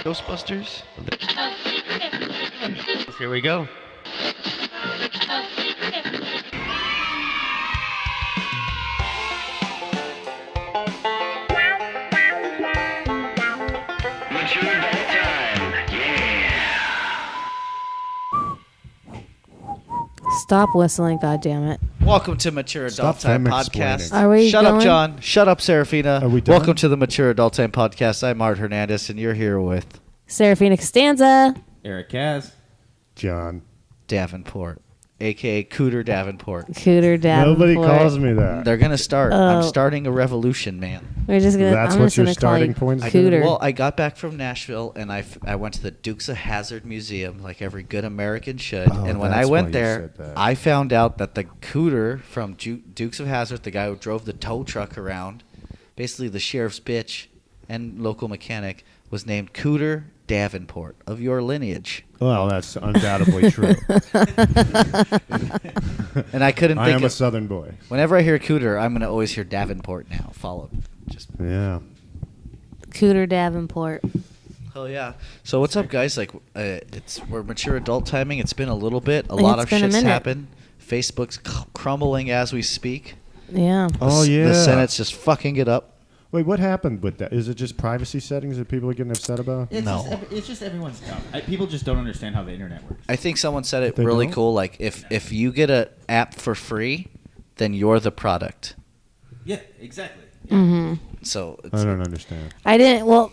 Ghostbusters. Here we go. Mature Adult Time. Yeah. Stop whistling, goddammit. Welcome to Mature Adult Time Podcast. Are we Shut going? up, John. Shut up, Serafina. Are we done? Welcome to the Mature Adult Time Podcast. I'm Art Hernandez, and you're here with Serafina Costanza. Eric Kaz. John. Davenport, a.k.a. Cooter Davenport. Cooter Davenport. Nobody calls me that. They're going to start. Oh. I'm starting a revolution, man. We're just gonna. That's I'm what just your gonna call starting you point's Cooter. Well, I got back from Nashville, and I went to the Dukes of Hazzard Museum, like every good American should. Oh, and when I that's went why you there, said that. I found out that the Cooter from Dukes of Hazzard, the guy who drove the tow truck around, basically the sheriff's bitch and local mechanic, was named Cooter Davenport, of your lineage. Well, that's undoubtedly true. And I couldn't I think am a of... Southern boy. Whenever I hear Cooter, I'm going to always hear Davenport now, followed. Just... Yeah. Cooter Davenport. Oh yeah. So what's up, guys? Like, we're mature adult timing. It's been a little bit. A Like, lot it's of been a shit's minute. happened. Facebook's crumbling as we speak. Yeah. Oh, yeah. The Senate's just fucking it up. Wait, what happened with that? Is it just privacy settings that people are getting upset about? No. It's just everyone's dumb. People just don't understand how the internet works. I think someone said it They really don't? cool. Like, if you get an app for free, then you're the product. Yeah, exactly. Mm-hmm. So it's, I don't understand. I didn't. Well,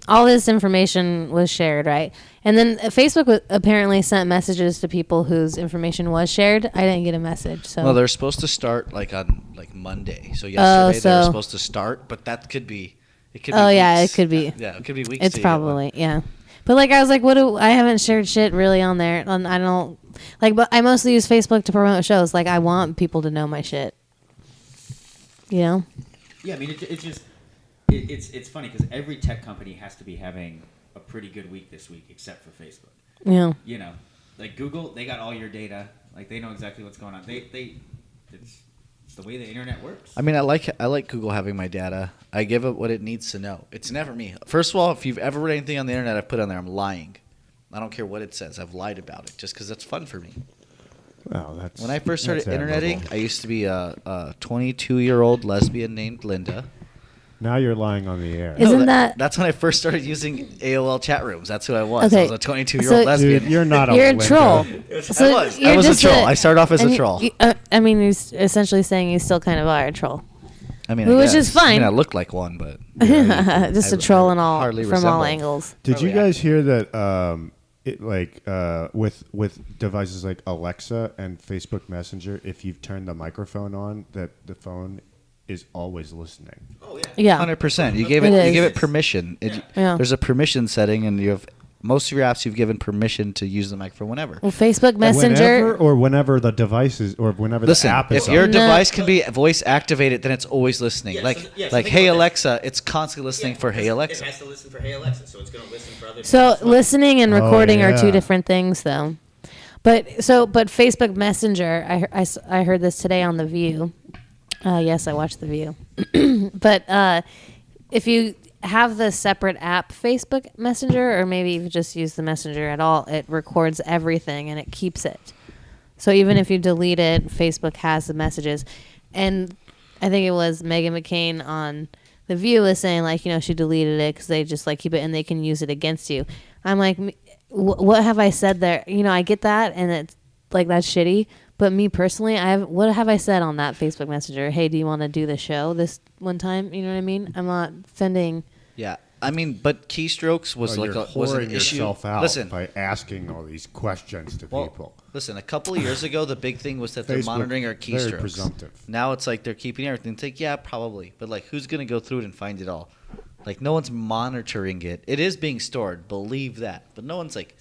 all this information was shared, right? And then Facebook apparently sent messages to people whose information was shared. I didn't get a message. So. well, they're supposed to start like on like Monday. So yesterday they were so- supposed to start, but that could be. It could be Oh yeah, weeks. it could be. Yeah, it could be weeks. It's till you get one. probably yeah. But like I was like, I haven't shared shit really on there. And I don't like, but I mostly use Facebook to promote shows. Like I want people to know my shit. You know. Yeah, I mean, it's just it's funny because every tech company has to be having a pretty good week this week, except for Facebook. Yeah. You know, like Google, they got all your data. Like they know exactly what's going on. It's the way the internet works. I mean, I like Google having my data. I give it what it needs to know. It's never me. First of all, if you've ever read anything on the internet I've put on there, I'm lying. I don't care what it says. I've lied about it just because that's fun for me. Wow, that's When I first started that's interneting, admirable. I used to be a 22-year-old lesbian named Linda. Now you're lying on the air. Isn't that- That's when I first started using AOL chat rooms. That's who I was. Okay. I was a 22-year-old So- lesbian. Dude, you're not a You're a Linda. troll. So I was. you're I was a just troll. I started off as and a troll. I mean, you're essentially saying you still kind of are a troll. I mean, Which I is guess. I fine. mean, I looked like one, but Just I a troll and all hardly from all resembled. angles. Did you Probably guys hear that? With devices like Alexa and Facebook Messenger, if you've turned the microphone on, that the phone is always listening. Oh yeah. Yeah. 100%. You gave It it. You is. give it permission. Yeah. There's a permission setting, and you have most of your apps. You've given permission to use the microphone whenever. Well, Facebook Messenger. Whenever the device is, or whenever Listen, the app is if your on. No. device can be voice activated, then it's always listening. Yeah, like, so think Hey about this. Alexa, it's constantly listening for Hey Alexa. It has to listen for Hey Alexa, so it's going to listen for other. So things as well. listening and recording are two yeah. different things, though. But Facebook Messenger, I heard this today on The View. Yes, I watched The View. But if you have the separate app Facebook Messenger, or maybe you just use the Messenger at all, it records everything and it keeps it. So even if you delete it, Facebook has the messages. And I think it was Meghan McCain on The View was saying, like, you know, she deleted it because they just like keep it and they can use it against you. I'm like, what have I said there? You know, I get that, and it's like that's shitty. But me personally, what have I said on that Facebook Messenger? Hey, do you want to do the show this one time? You know what I mean? I'm not sending. Yeah, I mean, but keystrokes was Well, like you're was an whoring issue. yourself out Listen, by asking all these questions to well, people. listen. A couple of years ago, the big thing was that they're Facebook, monitoring our very keystrokes. presumptive. Now it's like they're keeping everything. It's like, yeah, probably, but like, who's gonna go through it and find it all? Like, no one's monitoring it. It is being stored, believe that, but no one's like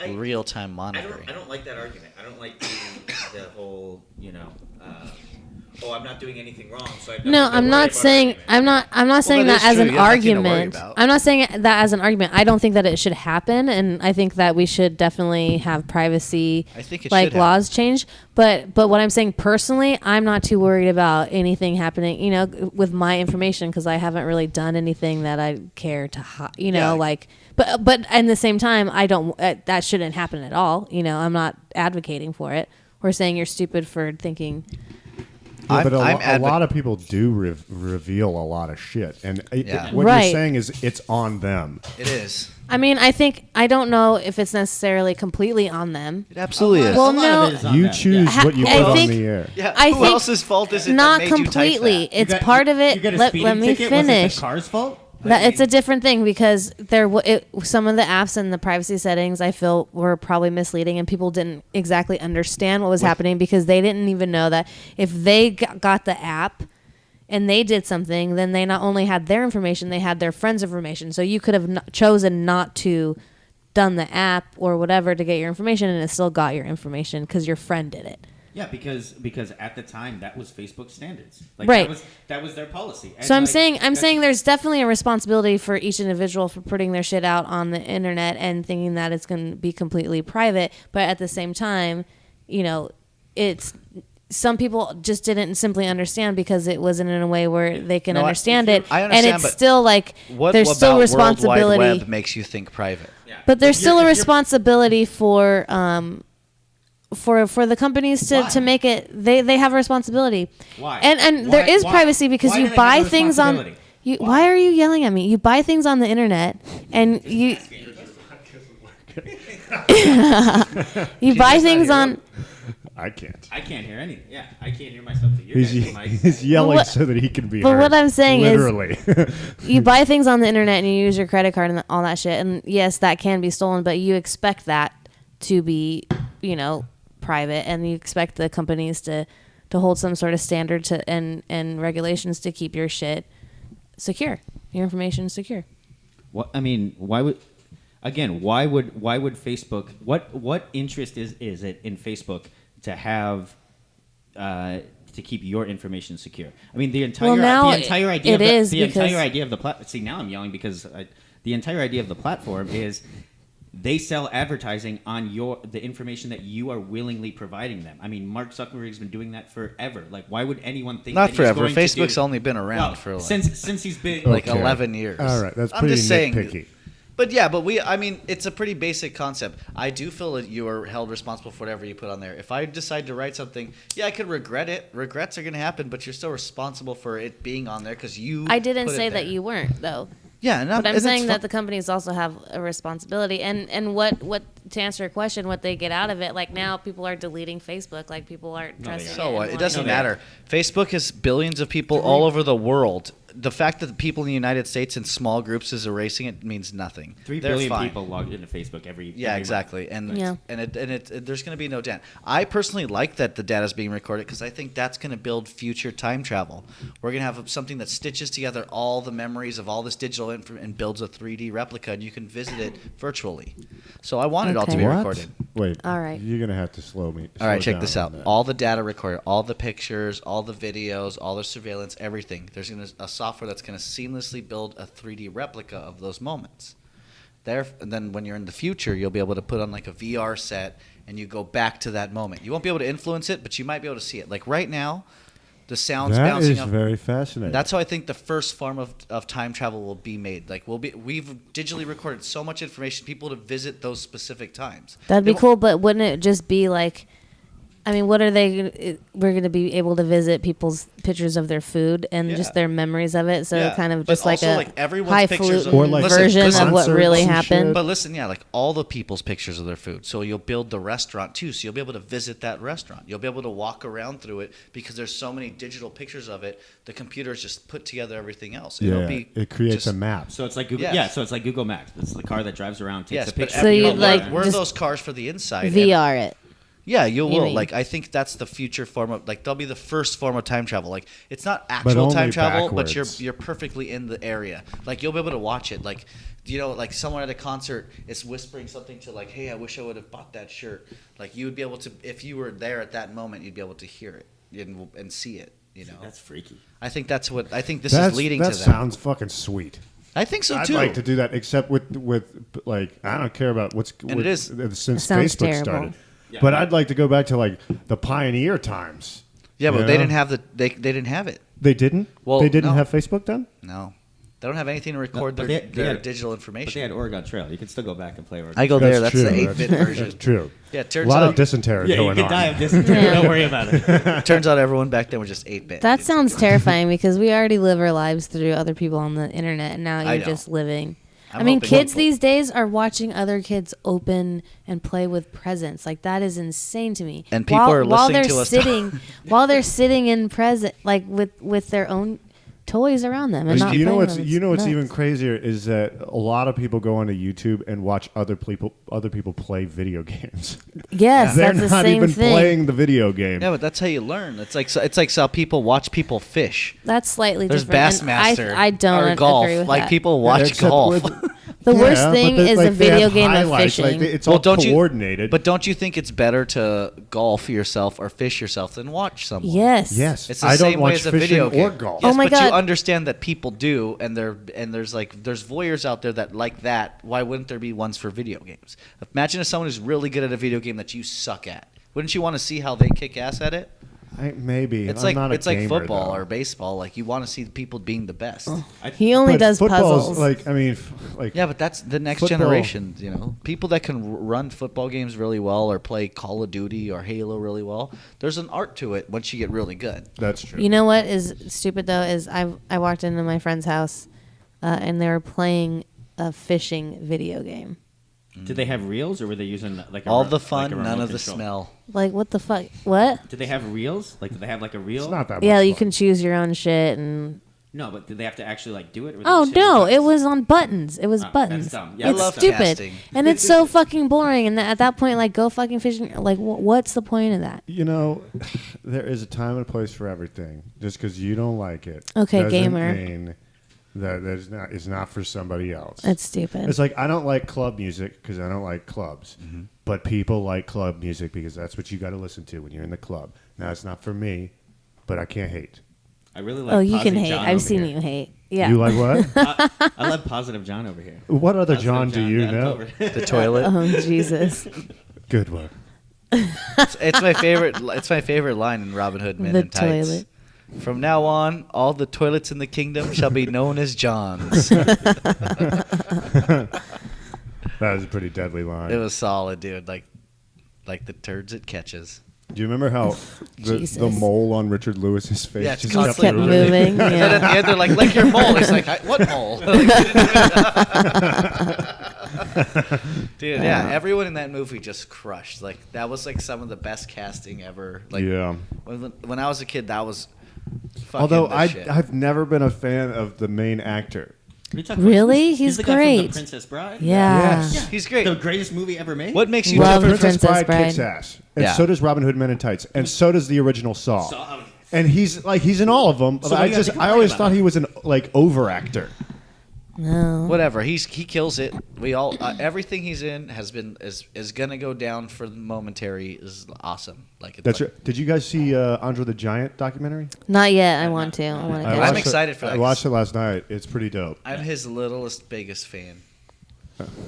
real time monitoring. I don't like that argument. I don't like the whole, oh, I'm not doing anything wrong, so I No, I'm not saying I'm not saying that that is as true. an You have nothing to worry argument. about. I'm not saying that as an argument. I don't think that it should happen, and I think that we should definitely have privacy I think it like should laws change. But what I'm saying personally, I'm not too worried about anything happening, with my information because I haven't really done anything that I care to, Yeah. like. But at the same time, I don't. That shouldn't happen at all. I'm not advocating for it. We're saying you're stupid for thinking. Yeah, but I'm a lot of people do reveal a lot of shit, and Yeah. what Right. you're saying is it's on them. It is. I mean, I don't know if it's necessarily completely on them. It absolutely is. Well, A lot no, of it is on You them, choose yeah. what you I put on think- the air. Yeah. I Who think else's fault is it not that made completely. you type that? It's You got- part of you it. got a Let speeding me ticket? Was it finish. the car's fault? It's a different thing because some of the apps and the privacy settings I feel were probably misleading and people didn't exactly understand what was happening because they didn't even know that if they got the app and they did something, then they not only had their information, they had their friends' information. So you could have chosen not to done the app or whatever to get your information and it still got your information because your friend did it. Yeah, because at the time that was Facebook standards. Right. That was their policy. And So I'm that's- saying there's definitely a responsibility for each individual for putting their shit out on the internet and thinking that it's going to be completely private. But at the same time, it's some people just didn't simply understand because it wasn't in a way where they can No, understand it. I understand, and it's but still like What there's about still World responsibility. Wide Web makes you think private? Yeah. But there's If still you're- a if you're- responsibility for the companies Why? to make it. They have a responsibility. Why? And Why- there is why- privacy because why you do they buy have a things on. responsibility? Why are you yelling at me? You buy things on the internet, and you you buy things on. I can't. I can't hear anything. Yeah, I can't hear myself. Through your guys' mics. He's yelling what- so that he can be but heard. what I'm saying is- literally. You buy things on the internet and you use your credit card and all that shit. And yes, that can be stolen, but you expect that to be, private, and you expect the companies to hold some sort of standard and regulations to keep your shit secure, your information secure. What I mean, why would Facebook? What interest is it in Facebook to have to keep your information secure? I mean, the entire now idea it of is the because- entire idea of the platform. See, now I'm yelling because the entire idea of the platform is they sell advertising on the information that you are willingly providing them. I mean, Mark Zuckerberg's been doing that forever. Like, why would anyone think Not that forever. He's going to Facebook's do, only been around well, for like, since he's been like Okay. 11 years. All right, that's I'm pretty just saying. nitpicky. But yeah, I mean, it's a pretty basic concept. I do feel that you are held responsible for whatever you put on there. If I decide to write something, yeah, I could regret it. Regrets are going to happen, but you're still responsible for it being on there because you. I didn't put it say that there. you weren't, though. Yeah, no, But I'm and saying it's that the companies also have a responsibility, and what to answer your question, what they get out of it. Like now, people are deleting Facebook. Like people aren't No, they trusting aren't. it. So and what? It wanting doesn't to- matter. Facebook has billions of people all over the world. The fact that the people in the United States in small groups is erasing it means nothing. 3 They're billion fine. people logged into Facebook every. Yeah, every exactly. And Yeah. there's going to be no data. I personally like that the data is being recorded because I think that's going to build future time travel. We're going to have something that stitches together all the memories of all this digital info and builds a 3D replica, and you can visit it virtually. So I want it all to Okay. be What? recorded. Wait. All right. You're gonna have to slow me. All right, slow check down this on out. that. All the data recorded, all the pictures, all the videos, all the surveillance, everything. There's a software that's going to seamlessly build a 3D replica of those moments. And then when you're in the future, you'll be able to put on like a VR set and you go back to that moment. You won't be able to influence it, but you might be able to see it. Like right now, the sounds That bouncing is up. very fascinating. That's how I think the first form of time travel will be made. Like we've digitally recorded so much information, people to visit those specific times. That'd They be won't- cool, but wouldn't it just be like? I mean, what are they? We're going to be able to visit people's pictures of their food and Yeah. just their memories of it. So Yeah, kind of but just like also, a like, everyone's pictures highfalutin of- Or, like, version listen, of what really concerts and happened. shit. But listen, yeah, like all the people's pictures of their food. So you'll build the restaurant too. So you'll be able to visit that restaurant. You'll be able to walk around through it because there's so many digital pictures of it. The computers just put together everything else. yeah. It'll be It creates just- a map. So it's like Google. Yes. Yeah, so it's like Google Maps. It's the car that drives around, takes Yes, a but picture. So you'd but like where are just those cars for the inside? VR it. Yeah, you will. mean? Like I think that's the future form of like they'll be the first form of time travel. Like it's not But actual only time travel, but backwards. you're perfectly in the area. Like you'll be able to watch it. Like like someone at a concert is whispering something to like, "Hey, I wish I would have bought that shirt." Like you would be able to if you were there at that moment, you'd be able to hear it and see it. You know, That's freaky. I think that's what I think this is leading to that that. sounds fucking sweet. I think so I'd too. like to do that, except with like I don't care about what's And it is. since sounds Facebook terrible. started. Yeah. But I'd like to go back to like the pioneer times. Yeah, but You they know? didn't have they didn't have it. They didn't. Well, they didn't no. have Facebook then. No, they don't have anything to record but their, they their had- digital But they information. had Oregon Trail. You can still go back and play Oregon. I go there. That's true. the 8-bit version. That's true. Yeah, it A turns lot out of dysentery Yeah, you going can on. die of dysentery. Yeah. Don't worry about it. turns out everyone back then was just 8-bit. That sounds terrifying because we already live our lives through other people on the internet, and now I you're know. just living. I'm I mean, hoping- kids these days are watching other kids open and play with presents. Like that is insane to me. And people are while listening they're to us sitting, while they're sitting in present, like with their own toys around them, and not You know playing what's with them. you know what's It's even nuts. crazier is that a lot of people go onto YouTube and watch other people play video games. Yes, They're that's the not same even thing. playing the video game. Yeah, but that's how you learn. It's like how people watch people fish. That's slightly There's different. and Bassmaster. I don't or golf. agree with Like that. people watch Except golf. with- The worst Yeah, thing but they- is like, a they have video game of highlights, like, fishing. it's all coordinated. But don't you think it's better to golf yourself or fish yourself than watch someone? Yes. yes, It's the I same don't way watch as a fishing video game. or golf. Yes, Oh my but you God. understand that people do, and there's voyeurs out there that like that. Why wouldn't there be ones for video games? Imagine if someone who's really good at a video game that you suck at. Wouldn't you want to see how they kick ass at it? Maybe It's I'm not a it's like gamer, football though. or baseball. Like you want to see the people being the best. He only But does football's puzzles. Like I mean, like Yeah, but that's the next Football. generation. You know, people that can run football games really well or play Call of Duty or Halo really well. There's an art to it once you get really good. that's true. You know what is stupid though is I walked into my friend's house, and they were playing a fishing video game. Did they have reels, or were they using like a All re- the like fun, a none remote of the control? smell. Like what the fuck? What? Did they have reels? Like, did they have like a reel? It's not that. Yeah, much you fun. can choose your own shit and. No, but did they have to actually like do it? Or were they Oh just hitting no, buttons? it was on buttons. It was Oh, buttons. that's dumb. Yeah, It's I love stupid, casting. and it's so fucking boring. And at that point, like, go fucking fishing. Like, what's the point of that? You know, there is a time and a place for everything. Just because you don't like it, Okay, doesn't gamer. mean that it's not for somebody else. It's stupid. It's like I don't like club music because I don't like clubs, but people like club music because that's what you got to listen to when you're in the club. Now it's not for me, but I can't hate. I really like. Oh, you can Positive hate. John I've over seen here. you hate. Yeah. You like what? I love Positive John over here. What other Positive John do you down know? over. The toilet. Oh Jesus. Good one. It's my favorite. It's my favorite line in Robin Hood Men The in Tights. toilet. From now on, all the toilets in the kingdom shall be known as John's. That was a pretty deadly line. It was solid, dude. Like the turds it catches. Do you remember how the Jesus. mole on Richard Lewis's face Yeah, it's just Just kept moving. And then at Yeah. the end, they're like your mole. He's like, what mole? Dude, yeah, everyone in that movie just crushed. Like that was like some of the best casting ever. Like, Yeah. When I was a kid, that was. Fucking Although the shit. I've never been a fan of the main actor. What are you talking about? Really? He's the guy from great. The Princess Bride. Yeah. Yes. He's great. The greatest movie ever made. What makes you Love different? the Princess Bride. kicks ass, and Yeah. so does Robin Hood Men in Tights, and so does the original Saw. Saw. And he's in all of them. So what I do you have to I complain always about? thought he was an over actor. No. Whatever. He kills it. We all everything he's in has been is gonna go down for the momentary is awesome. Like it's That's like, right. Did you guys see Andre the Giant documentary? Not yet. I want to. I want to. I'm catch it. excited for that. I watched it last night. It's pretty dope. I'm his littlest, biggest fan.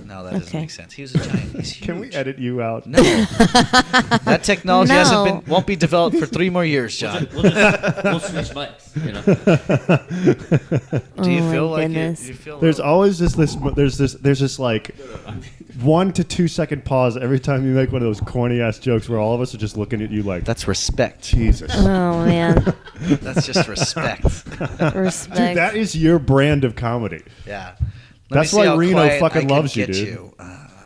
No, that doesn't Okay. make sense. He was a giant. He's huge. Can we edit you out? No. That technology No. won't be developed for 3 more years, John. We'll switch bikes. You know. Do you Oh feel my like goodness. you feel? There's always there's this like 1 to 2 second pause every time you make one of those corny ass jokes where all of us are just looking at you like, That's respect. Jesus. Oh man. That's just respect. Respect. Dude, that is your brand of comedy. Yeah. That's Let me see why how Reno quiet fucking I can loves you, get dude.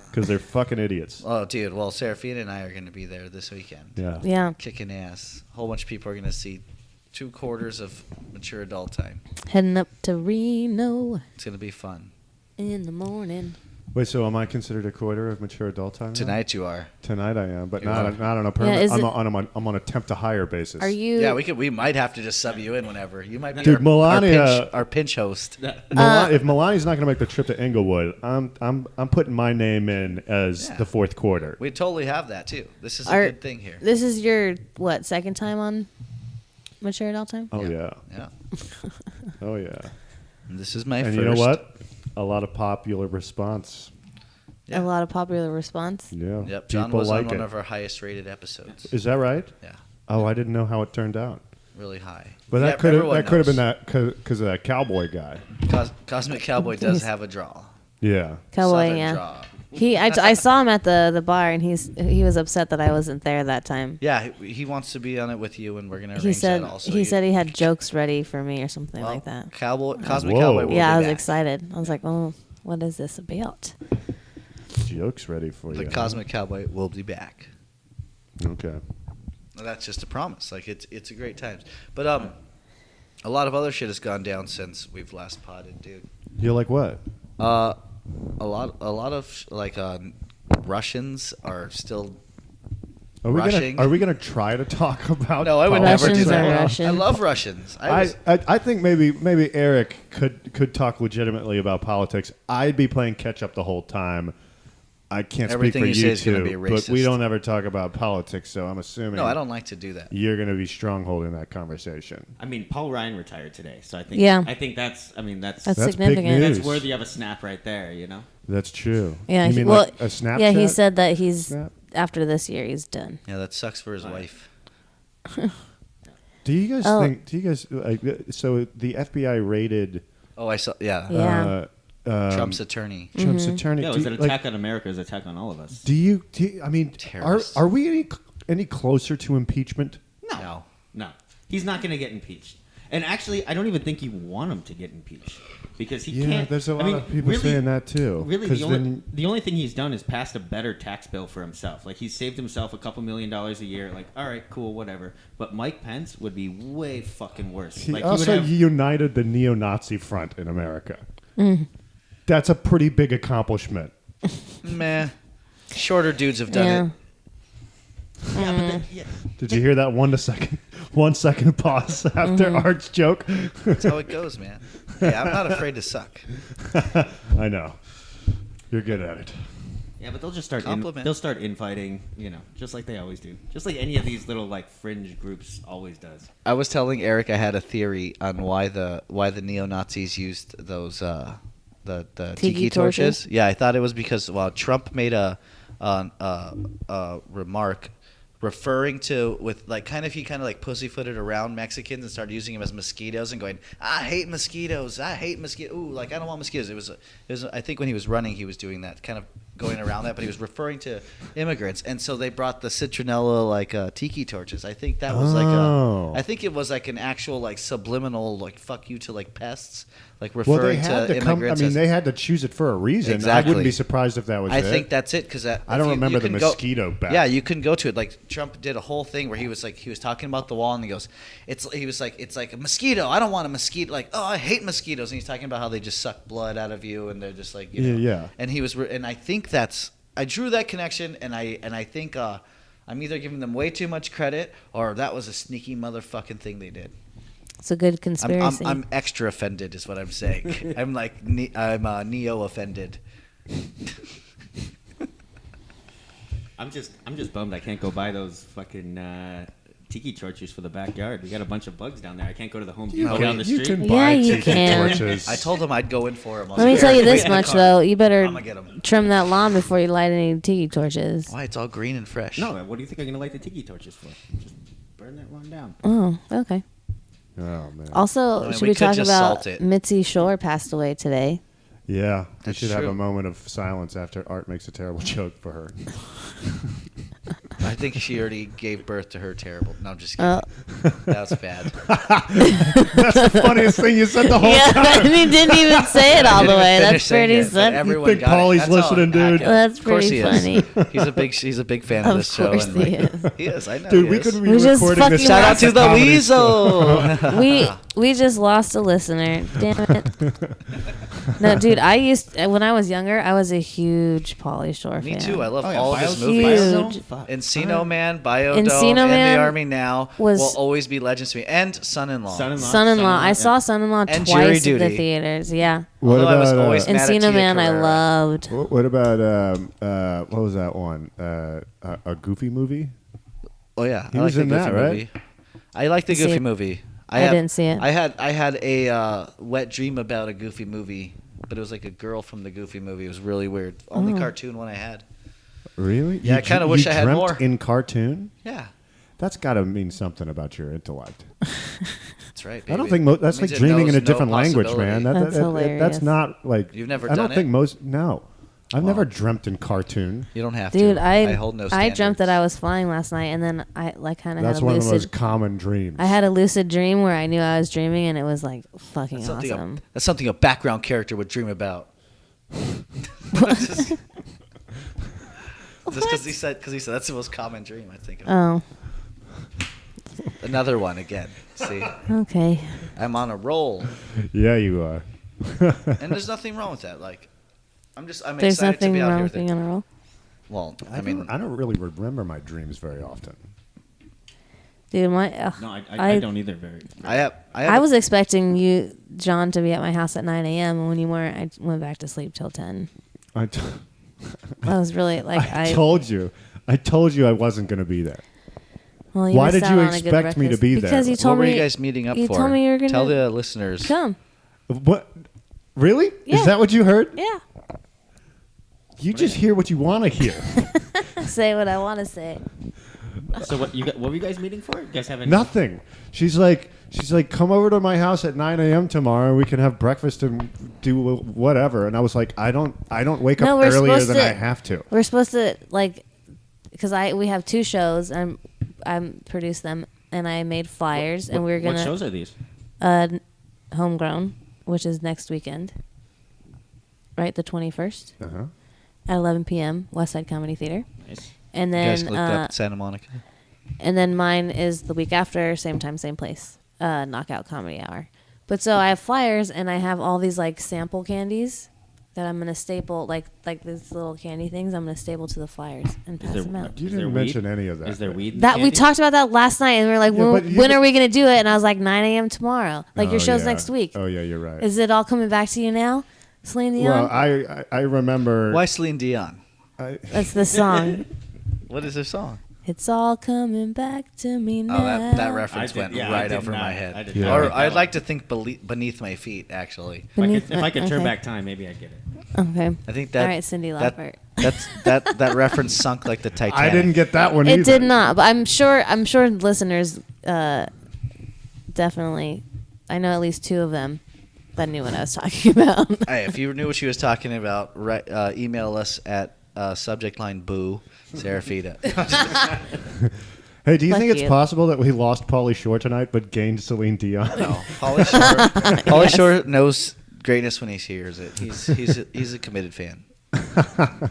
Because they're fucking idiots. Oh, dude. Well, Serafina and I are going to be there this weekend. Yeah. Yeah. Kicking ass. A whole bunch of people are going to see 2/4 of mature adult time. Heading up to Reno It's going to be fun. in the morning. Wait, so am I considered a quarter of mature adult time? now? Tonight you are. Tonight I am, but You not are. on a permanent. is I'm, it- on a temp to hire basis. Are you? Yeah, we might have to just sub you in whenever. You might be Dude, our Melania- our pinch host. If Milani's not going to make the trip to Inglewood, I'm putting my name in as Yeah. the fourth quarter. We totally have that too. This is a Are- good thing here. This is your what second time on? Matured All Time? Oh yeah. Yeah. Oh yeah. And this is my And first. you know what? A lot of popular response. Yeah. A lot of popular response. Yeah. Yep. John People was like on one it. of our highest rated episodes. Is that right? Yeah. Oh, I didn't know how it turned out. Really high. But Yeah, that could everyone have been knows. that because of that cowboy guy. Cosmic Cowboy does have a draw. Yeah. Cowboy, Southern yeah. draw. I saw him at the bar, and he was upset that I wasn't there that time. Yeah, he wants to be on it with you, and we're gonna arrange He said that also. he said he had jokes ready for me or something well, like that. Cosmic Whoa. Cowboy. Will Yeah, be I was back. excited. I was like, oh, what is this about? Jokes ready for The you. Cosmic Cowboy will be back. Okay. Well, that's just a promise. Like it's a great time. But a lot of other shit has gone down since we've last potted, dude. You're like what? A lot of Russians are still rushing. Are we gonna try to talk about? No, I would never do Russians that. are Russian. I love Russians. I think maybe Eric could talk legitimately about politics. I'd be playing catch up the whole time. I can't Everything speak for you say you is gonna two, be but we racist. don't ever talk about politics, so I'm assuming no, I don't like to do that. you're going to be strongholding that conversation. I mean, Paul Ryan retired today, so I think. Yeah. I think that's. I mean, that's That's big significant. news. that's worthy of a snap right there. You know. That's true. Yeah, you mean well, like a Snapchat? yeah, he said that he's Snap? after this year he's done. Yeah, that sucks for his wife. Do you guys Oh. think? Do you guys so the FBI raided Oh, I saw. Yeah, Yeah. Trump's attorney. Trump's attorney? Yeah, it Do was you- an like, attack on America. It was an attack on all of us. Do you? I mean, Terrorists. are we any closer to impeachment? No. No, he's not going to get impeached. And actually, I don't even think you want him to get impeached because he Yeah, can't. there's a lot I mean, of people really, saying that too. Really, 'Cause the only thing he's done is passed a better tax bill for himself. Like he's saved himself a couple $1 million a year. Like, all right, cool, whatever. But Mike Pence would be way fucking worse. he Like also united the neo-Nazi front in America. That's a pretty big accomplishment. Meh. Shorter dudes have done Yeah. it. Yeah, but then, yeah. Did you hear that 1 second pause after Art's joke? That's how it goes, man. Hey, I'm not afraid to suck. I know. You're good at it. Yeah, but they'll just start. Compliment. They'll start infighting. You know, just like they always do. Just like any of these little like fringe groups always does. I was telling Eric I had a theory on why the neo Nazis used those the tiki torches. torches? Yeah, I thought it was because Trump made a remark referring to with like he kind of like pussyfooted around Mexicans and started using them as mosquitoes and going, I hate mosquitoes. Ooh, like I don't want mosquitoes. It was I think when he was running he was doing that, kind of going around that, but he was referring to immigrants, and so they brought the citronella tiki torches. I think that was I think it was like an actual like subliminal like fuck you to like pests, like Well, they referring had to to come. I immigrants. mean, as- they had to choose it for a reason. Exactly. I wouldn't be surprised if that was I it. think that's it because I don't remember the mosquito bat. Yeah, you couldn't go to it. Like Trump did a whole thing where he was talking about the wall and he goes, it's like a mosquito. I don't want a mosquito. Like, oh, I hate mosquitoes. And he's talking about how they just suck blood out of you and they're just like, you know. Yeah. And he was, and I think I drew that connection, and I think I'm either giving them way too much credit or that was a sneaky motherfucking thing they did. It's a good conspiracy. I'm extra offended, is what I'm saying. I'm like I'm neo offended. I'm just bummed I can't go buy those fucking tiki torches for the backyard. We got a bunch of bugs down there. I can't go to the Home Depot down the You street. can Yeah, buy you tiki can. torches. I told him I'd go in for him. Let me tell you this much though: you better I'ma get 'em. trim that lawn before you light any tiki torches. Why? It's all green and fresh. No, what do you think I'm gonna light the tiki torches for? Just burn that lawn down. Oh, okay. Oh man. Also, I mean, should we we could talk just about salt it. Mitzi Shore passed away today? Yeah, we That's should have true. a moment of silence after Art makes a terrible joke for her. I think she already gave birth to her terrible. No, I'm just kidding. Oh. That was bad. That's the funniest thing you said the whole Yeah, time. and he didn't even say it all the Didn't way. even That's finish saying pretty it, but funny. everyone Think got it. Paulie's That's all listening, dude? accurate. That's Of course pretty he is. funny. He's a big fan of Of this show. course and he is. He is. I know. Dude, he we is. could be We just recording this. fucking Shout out lost to the comedy weasel. We just lost a listener. Damn it. No, dude, when I was younger, I was a huge Pauly Shore fan. Me too. I love Oh, yeah, all of his Bioshock. movies. Huge. Fuck. Encino Man, Biodome, Encino and Man The Army Now was- will always be legends to me. And Son-in-Law. Son-in-law. I saw Son-in-law And Jury twice at the Duty. theaters. Yeah. What Although I was about, always mad at Encino Tia Man, I Carrera. loved. what about what was that one? A Goofy movie? Oh yeah, He I was like in the that, Goofy right? movie. I like the See Goofy it. movie. I didn't see it. I had a wet dream about a Goofy movie, but it was like a girl from the Goofy movie. It was really weird. Only cartoon one I had. Really? Yeah, I kinda wish I had dreamt more. in cartoon? Yeah, That's got to mean something about your intellect. that's right. I don't baby. think that's It like means it dreaming in knows a different no language, possibility. man. That's hilarious. That's not like You've never I don't done think it? most. No, I've Wow. never dreamt in cartoon. You don't have Dude, to. I hold no I standards. dreamt that I was flying last night, and then I like kind of had That's a one of the lucid. most common dreams. I had a lucid dream where I knew I was dreaming, and it was like fucking That's something, awesome. that's something a background character would dream about. Just because he said that's the most common dream I think of. Oh, Another one again. See, okay. I'm on a roll, Yeah, you are. and there's nothing wrong with that. Like, I'm There's excited to nothing be out wrong here with with being it. on a roll. Well, I don't really remember my dreams very often. Dude, No, I don't either. I was expecting you, John, to be at my house at 9 a.m. and when you weren't, I went back to sleep till 10. I was really like told you I wasn't going to be there. Well, Why missed did out you on a good expect me to breakfast. be there? Because you What told were me you guys meeting up you for? told me you were gonna Tell the listeners. come. What? Really? Yeah. Is that what you heard? Yeah, You just hear what you want to hear. say what I want to say. So what were you guys meeting for? You guys haven't Nothing. She's like, come over to my house at 9 a.m. tomorrow. And we can have breakfast and do whatever. And I was like, I don't wake No, up we're earlier supposed than to- I have to. We're supposed to because we have 2 shows and I produced them and I made flyers and we're gonna What shows are these? Homegrown, which is next weekend, right? The 21st Uh-huh. at 11 p.m. Westside Comedy Theater, Nice. and You guys then looked up at Santa Monica. and then mine is the week after, same time, same place, Knockout Comedy Hour. But so I have flyers and I have all these like sample candies that I'm gonna staple, like these little candy things. I'm gonna staple to the flyers and pass them out. You Is there didn't weed? mention any of that. Is there weed? in That we candy? talked about that last night, and we were like, Yeah, but when you- are we gonna do it? And I was like, 9 a.m. tomorrow. Like your Oh, show's yeah. next week. Oh, yeah, you're right. Is it all coming back to you now, Celine Dion? Well, I remember. Why Celine Dion? That's the song. What is their song? It's all coming back to me now. Oh, that reference I did- went yeah, I right did over not- my I head. did not Or get that I'd one. like to think beneath my feet, actually. Beneath If I could turn okay. back time, maybe I'd get it. Okay. I think that. All right, Cyndi that- Lauper. that reference sunk like the Titanic. I didn't get that one either. It did not, but I'm sure listeners definitely. I know at least 2 of them that knew what I was talking about. Hey, if you knew what she was talking about, email us at subject line boo, Serafita. Hey, do you Fuck think it's you. possible that we lost Pauly Shore tonight but gained Celine Dion? No, Pauly Shore knows greatness when he hears it. He's a committed fan.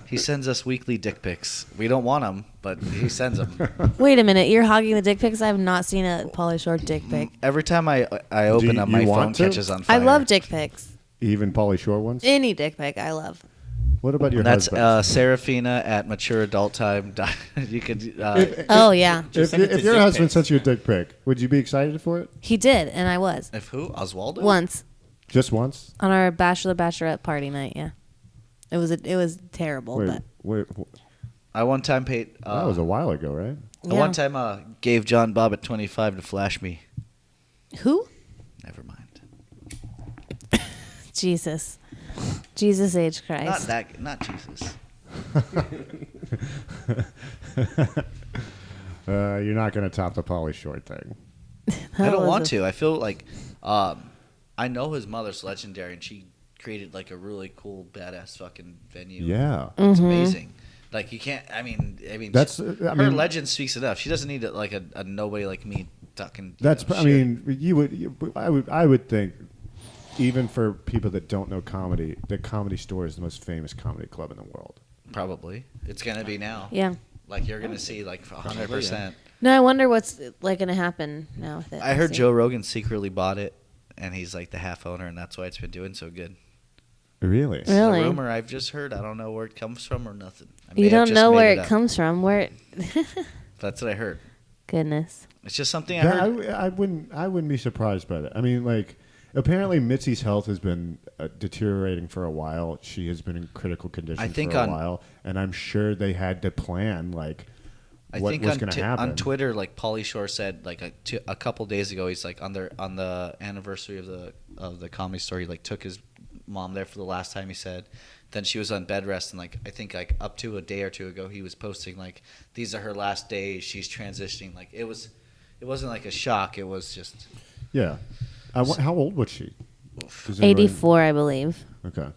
He sends us weekly dick pics. We don't want them, but he sends them. Wait a minute, you're hogging the dick pics? I have not seen a Pauly Shore dick pic. Every time I open them, you my phone want to? catches on fire. I love dick pics. Even Pauly Shore ones? Any dick pic, I love. What about your And that's husband? Serafina at matureadulttime. You could. Oh yeah, Just send it to If your dick husband pics. sent you a dick pic, would you be excited for it? he did, and I was If who? Oswaldo? once Just once? on our bachelorette party night. Yeah, it was terrible, but wait, I one time paid. that was a while ago, right? I one time gave John Bob at 25 to flash me. who? Never mind. Jesus H Christ. Not Jesus. You're not going to top the Pauly Shore thing. I don't was want a- to. I feel like I know his mother's legendary, and she created like a really cool, badass fucking venue. Yeah. It's amazing. Like you can't. I mean, That's- her I mean- legend speaks enough. She doesn't need like a nobody like me talking. That's. I shit. mean, I would think, even for people that don't know comedy, the Comedy Store is the most famous comedy club in the world. Probably it's gonna be now. Yeah. Like you're gonna see like 100%. No, I wonder what's like going to happen now with it. I heard See. Joe Rogan secretly bought it, and he's like the half owner, and that's why it's been doing so good. Really? It's a Really? rumor I've just heard. I don't know where it comes from or nothing. I may You have don't just know made where it up. comes from. Where? That's what I heard. Goodness. It's just something I Yeah, heard. I wouldn't be surprised by that. I mean, like, apparently Mitzi's health has been deteriorating for a while. She has been in critical condition I think for a on- while, and I'm sure they had to plan like I what think was going to happen. on Twitter, like Pauly Shore said, like a couple days ago, he's like on the anniversary of the Comedy Store, he like took his mom there for the last time. He said, then she was on bed rest, and like I think like up to a day or two ago, he was posting like these are her last days. She's transitioning. Like it wasn't like a shock. It was just Yeah. How old was she? Does anybody- 84, I believe. Okay.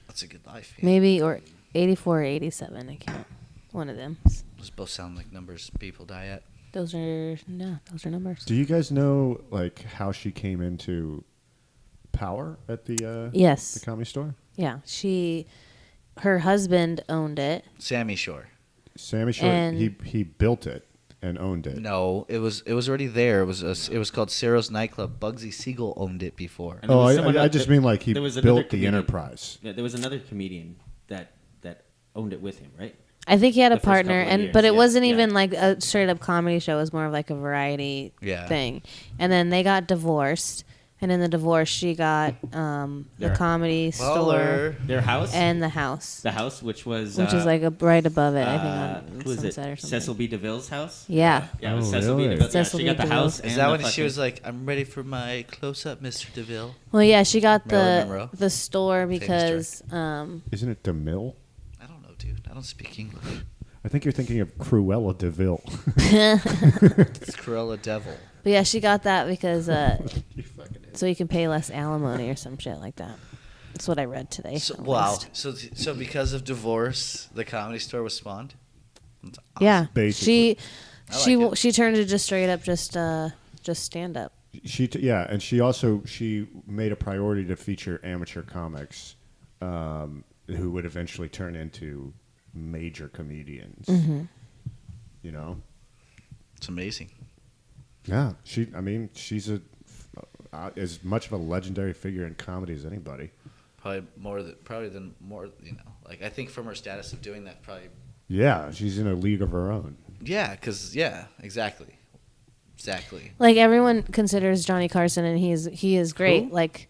that's a good life. Yeah. Maybe, or 84 or 87. I can't. One of them. Those both sound like numbers people die at. Those are numbers. Do you guys know like how she came into power at the Yes. the Comedy Store? Yeah. Her husband owned it. Sammy Shore. Sammy Shore. And- He built it and owned it. No, it was already there. It was called Ciro's Nightclub. Bugsy Siegel owned it before. And there was Oh, someone I else just that- mean like he there was another built the comedian. enterprise. Yeah, there was another comedian that owned it with him, right? I think he had a The first partner, couple of years, but it yeah, wasn't yeah. even like a straight up comedy show. It was more of like a variety Yeah. thing. And then they got divorced, and in the divorce, she got the Their- comedy store Baller. Their house, and the house, the house, which was which is like right above it. I think on who is it? Sunset or something. Cecil B. DeVille's house. Yeah. Yeah, it was Oh, Cecil really? B. DeVille. Cecil She B. got the DeVille. house. Is and that the when she fucking- was like, "I'm ready for my close up, Mr. DeVille"? Well, yeah, she got Marilyn Monroe. the store Famous because Isn't it DeMille? I don't know, dude. I don't speak English. I think you're thinking of Cruella DeVille. It's Cruella Devil. but yeah, she got that because You fucking idiot. so you can pay less alimony or some shit like that. That's what I read today. So, at wow. least. So because of divorce, the Comedy Store was spawned. That's awesome. Yeah, Basically. she I like it. she turned it just straight up just stand up. And she made a priority to feature amateur comics, who would eventually turn into major comedians. Mm-hmm. You know. It's amazing. Yeah, she's as much of a legendary figure in comedy as anybody. Probably than more. You know, like I think from her status of doing that, probably. Yeah, she's in a league of her own. Yeah, exactly. Like everyone considers Johnny Carson, and he is great. Who? Like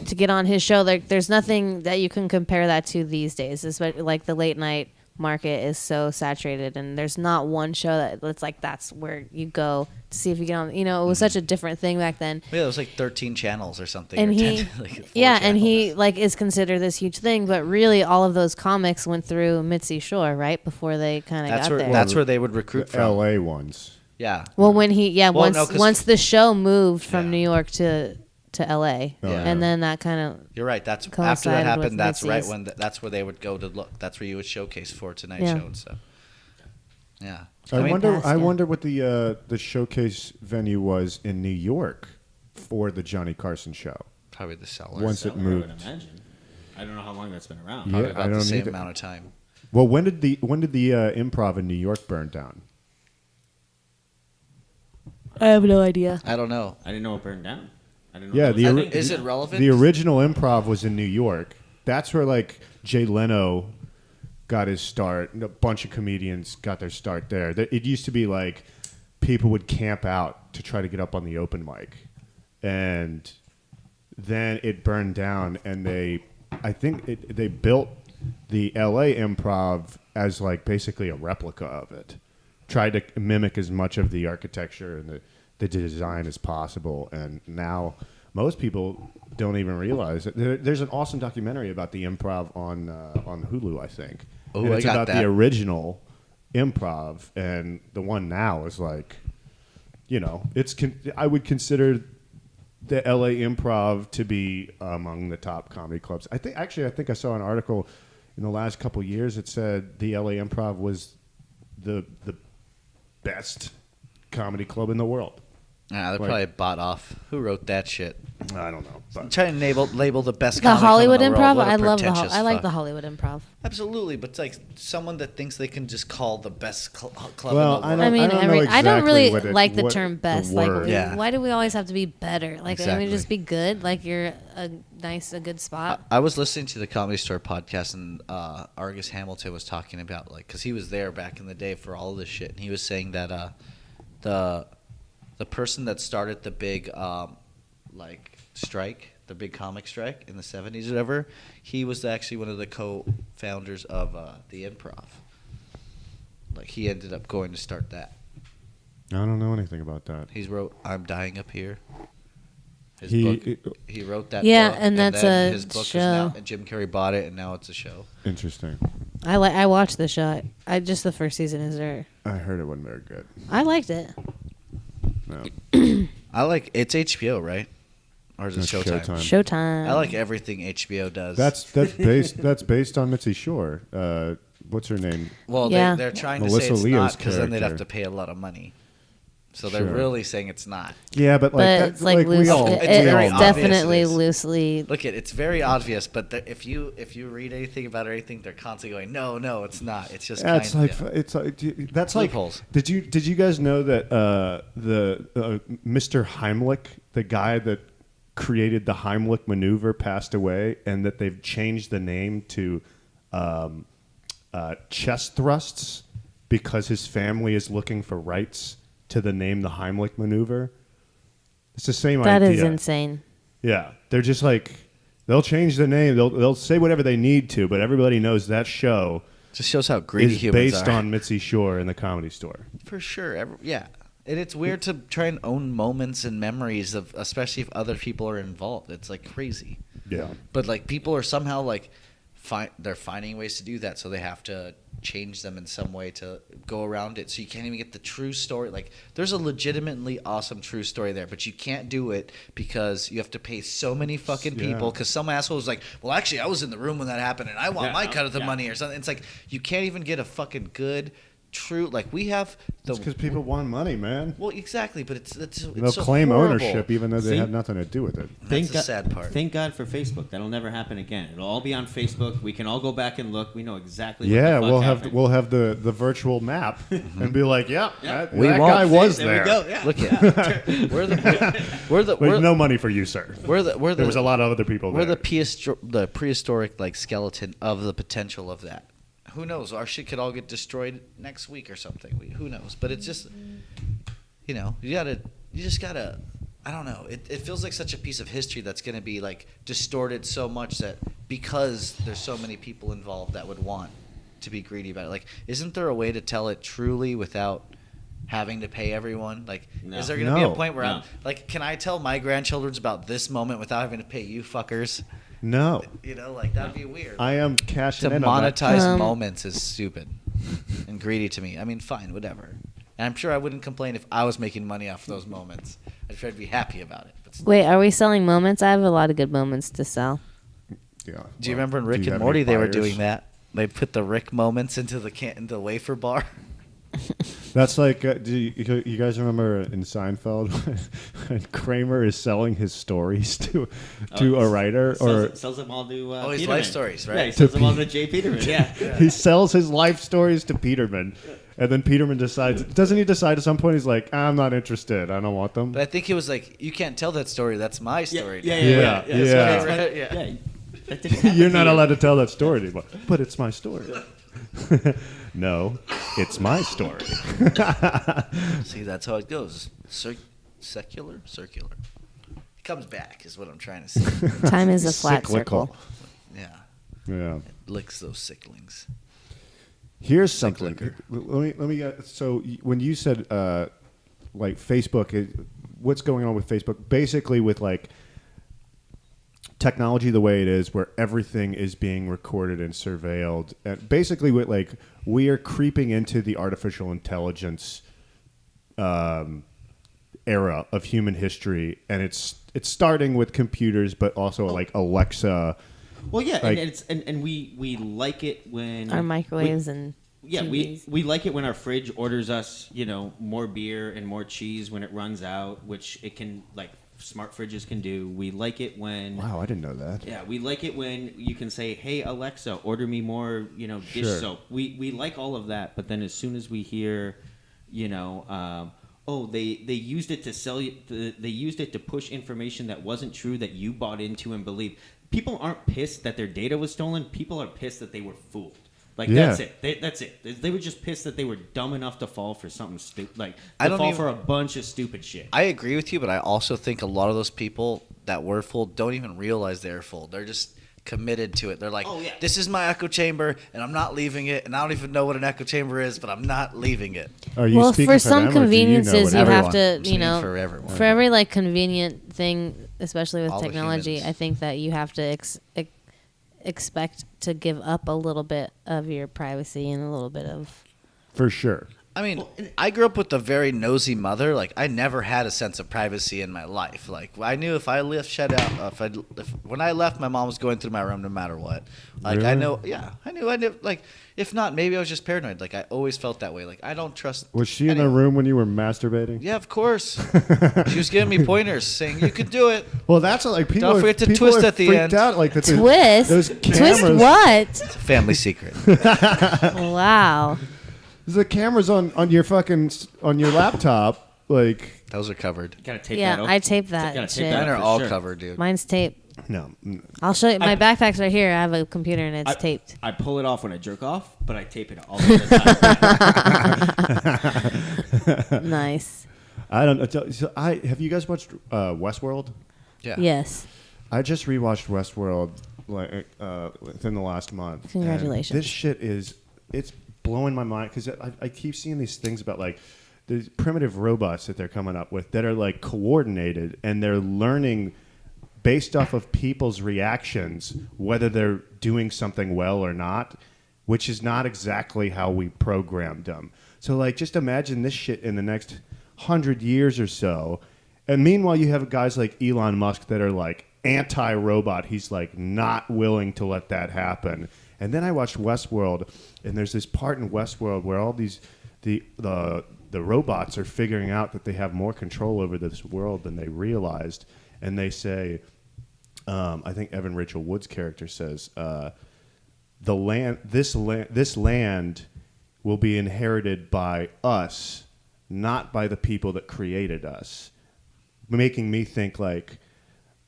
to get on his show, like there's nothing that you can compare that to these days. Especially like the late night market is so saturated, and there's not one show that's like that's where you go to see if you get on. You know, it was such a different thing back then. Yeah, it was like 13 channels or something. And or he, 10, like 4 yeah, and he channels. like is considered this huge thing, but really all of those comics went through Mitzi Shore, right before they kind of That's got where there. that's where they would recruit The from. L.A. ones. Yeah. Well, when Well, no, 'cause- once the show moved from Yeah. New York to L.A. Oh, yeah. and then that kind of You're right. That's after coincided that with happened. That's right Mitzi's. when that's where they would go to look. That's where you would showcase for Tonight Yeah. Show and stuff. Yeah. I mean, wonder. Past, I yeah. wonder what the showcase venue was in New York for the Johnny Carson show. probably the Cellar. Once it Cellar, I would moved. imagine. I don't know how long that's been around. Yeah. Probably I about the don't same either. amount of time. Well, when did the Improv in New York burn down? I have no idea. I don't know. I didn't know it burned down. I didn't know. Yeah, that was the a ori- thing. Is it relevant? The original Improv was in New York. That's where like Jay Leno got his start. And a bunch of comedians got their start there. It used to be like people would camp out to try to get up on the open mic, and then it burned down. And they built the L.A. Improv as like basically a replica of it. Tried to mimic as much of the architecture and the design as possible, and now most people don't even realize it. There's an awesome documentary about the Improv on Hulu, I think. Oh, and I it's got about that. the original Improv, and the one now is like, you know, I would consider the LA Improv to be among the top comedy clubs. I think I saw an article in the last couple years that said the LA Improv was the best comedy club in the world. Nah, they're Like- probably bought off. Who wrote that shit? I don't know. I'm But trying to label the best The comedy club Hollywood in the Improv. world. What a I love pretentious I like fuck. the Hollywood Improv. Absolutely, but it's like someone that thinks they can just call the best club Well, in the I world. don't- I mean, know I don't exactly really what it- like the what term the best. word- Like, Yeah. why do we always have to be better? Like, I Exactly. mean, just be good. Like, you're a good spot. I was listening to the Comedy Store podcast, and Argus Hamilton was talking about, like, because he was there back in the day for all of this shit, and he was saying that the person that started the big strike, the big comic strike in the 70s or whatever, he was actually one of the co-founders of the Improv. Like he ended up going to start that. I don't know anything about that. He wrote "I'm Dying Up Here." His He- book. He wrote that. Yeah, book, and that's then a his book show. Is now, and Jim Carrey bought it, and now it's a show. Interesting. I watched the show. I just the first season is there. I heard it wasn't very good. I liked it. No. I like it's HBO, right? Or is it It's Showtime? Showtime. Showtime. I like everything HBO does. That's based on Mitzi Shore. What's her name? well, Yeah. they're trying to Melissa say it's Leo's not because then they'd have character. to pay a lot of money. So they're Sure. really saying it's not. Yeah, but like but that- it's like, we loose. all- It's It's very obvious definitely it is. loosely. Look, it's very obvious, but if you read anything about it or anything, they're constantly going, no, it's not. It's just That's kind like of. it's that's like. Loopholes. Did you guys know that the Mr. Heimlich, the guy that created the Heimlich maneuver, passed away, and that they've changed the name to chest thrusts because his family is looking for rights to the name the Heimlich maneuver. It's the same That idea. is insane. Yeah, they're just like they'll change the name. They'll say whatever they need to, but everybody knows that show Just shows how greedy is humans based are. on Mitzi Shore in the Comedy Store. For sure. Yeah. And it's weird to try and own moments and memories of, especially if other people are involved. It's like crazy. Yeah. But like people are somehow like, they're finding ways to do that, so they have to change them in some way to go around it. So you can't even get the true story. Like there's a legitimately awesome true story there, but you can't do it because you have to pay so many fucking people. Yeah. Because some asshole was like, well, actually, I was in the room when that happened, and I want my cut of the money or something. It's like you can't even get a fucking good. True, like we have the. Because people want money, man. Well, exactly, but it's They'll so claim horrible. ownership even though they See? have nothing to do with it. That's the sad part. Thank God for Facebook. That'll never happen again. It'll all be on Facebook. We can all go back and look. We know exactly. Yeah, what the fuck happened. we'll have the virtual map and be like, yeah, that We won't guy was There there. we go. Yeah. Look at Like, no money for you, sir. we're There was a the lot of other people there. the prehistoric like skeleton of the potential of that. Who knows? Our shit could all get destroyed next week or something. Who knows? But it's just, you just gotta. I don't know. It feels like such a piece of history that's going to be like distorted so much that because there's so many people involved that would want to be greedy about it. Like, isn't there a way to tell it truly without having to pay everyone? Like, No. is there going to be a No. point where No. I'm like, can I tell my grandchildren about this moment without having to pay you fuckers? No, Like that'd be weird. I am cashing To in on that. monetize moments is stupid and greedy to me. I mean, fine, whatever. And I'm sure I wouldn't complain if I was making money off those moments. I'd try to be happy about it. But Wait, are we selling moments? I have a lot of good moments to sell. Yeah. do you Well, remember in do Rick you and have Morty any they were buyers? doing that? They put the Rick moments into the wafer bar. That's like, do you guys remember in Seinfeld when Kramer is selling his stories to a writer Sells them all to his Peterman. life stories, right? Yeah, he To sells them all Pe- to Jay Peterman. Yeah. he sells his life stories to Peterman, and then Peterman doesn't he decide at some point he's like, I'm not interested, I don't want them. But I think it was like, you can't tell that story. That's my story. now. Yeah. Yeah. That didn't happen You're to not you. allowed to tell that story anymore. But it's my story. No, it's my story. See, that's how it goes. Circular. It comes back, is what I'm trying to say. Time is a flat Cyclical. circle. Yeah. Yeah. It licks those sicklings. Here's something. Cyclical. Let me. So when you said like Facebook, what's going on with Facebook? Basically, with like technology the way it is, where everything is being recorded and surveilled, and basically with like we are creeping into the artificial intelligence era of human history, and it's starting with computers, but also like Alexa. Well, yeah, Like- and we like it when Our microwaves and Yeah, TVs. we like it when our fridge orders us, more beer and more cheese when it runs out, which it can, like smart fridges can do. We like it when Wow, I didn't know that. yeah, we like it when you can say, "Hey Alexa, order me more, dish Sure. soap." We like all of that, but then as soon as we hear, oh, they used it to sell you, they used it to push information that wasn't true that you bought into and believed. People aren't pissed that their data was stolen. People are pissed that they were fooled. Like Yeah. that's it. That's it. They were just pissed that they were dumb enough to fall for something stupid. Like I to don't fall even- for a bunch of stupid shit. I agree with you, but I also think a lot of those people that were fooled don't even realize they're fooled. committed to it. They're like, Oh, yeah. this is my echo chamber, and I'm not leaving it, and I don't even know what an echo chamber is, but I'm not leaving it. Are you Well, speaking for them, some or do you know conveniences, what you it have Everyone. to, I'm you know, speaking for everyone. for every like convenient thing, especially with All the technology, humans. I think that you have to expect to give up a little bit of your privacy and a little bit of. is? For sure. I mean, I grew up with a very nosy mother. Like, I never had a sense of privacy in my life. Like, I knew if I when I left, my mom was going through my room no matter what. Like, I Really? knew. Like, if not, maybe I was just paranoid. Like, I always felt that way. Like, I don't trust. Was she in the anyone. room when you were masturbating? Yeah, of course. She was giving me pointers, saying you could do it. Well, that's what, like people. Don't forget to people twist are at the freaked end. out like that. Twist? Those Twist cameras. what? It's a family secret. Wow. The cameras on your fucking on your laptop, like Those are covered. Gotta tape Yeah, that up. I taped that Gotta tape shit. that Mine up are for all sure. covered, dude. Mine's taped. no. I'll show you. My backpack's right here. I have a computer and it's I- taped. I pull it off when I jerk off, but I tape it all the time. Nice. I don't. So have you guys watched Westworld? Yeah. Yes. I just rewatched Westworld like within the last month. and Congratulations. This shit it's blowing my mind because I keep seeing these things about like these primitive robots that they're coming up with that are like coordinated and they're learning based off of people's reactions whether they're doing something well or not, which is not exactly how we programmed them. So like just imagine this shit in the next 100 years or so. And meanwhile, you have guys like Elon Musk that are like anti-robot. He's like not willing to let that happen. And then I watched Westworld, and there's this part in Westworld where all these the robots are figuring out that they have more control over this world than they realized, and they say, I think Evan Rachel Wood's character says, this land will be inherited by us, not by the people that created us, making me think like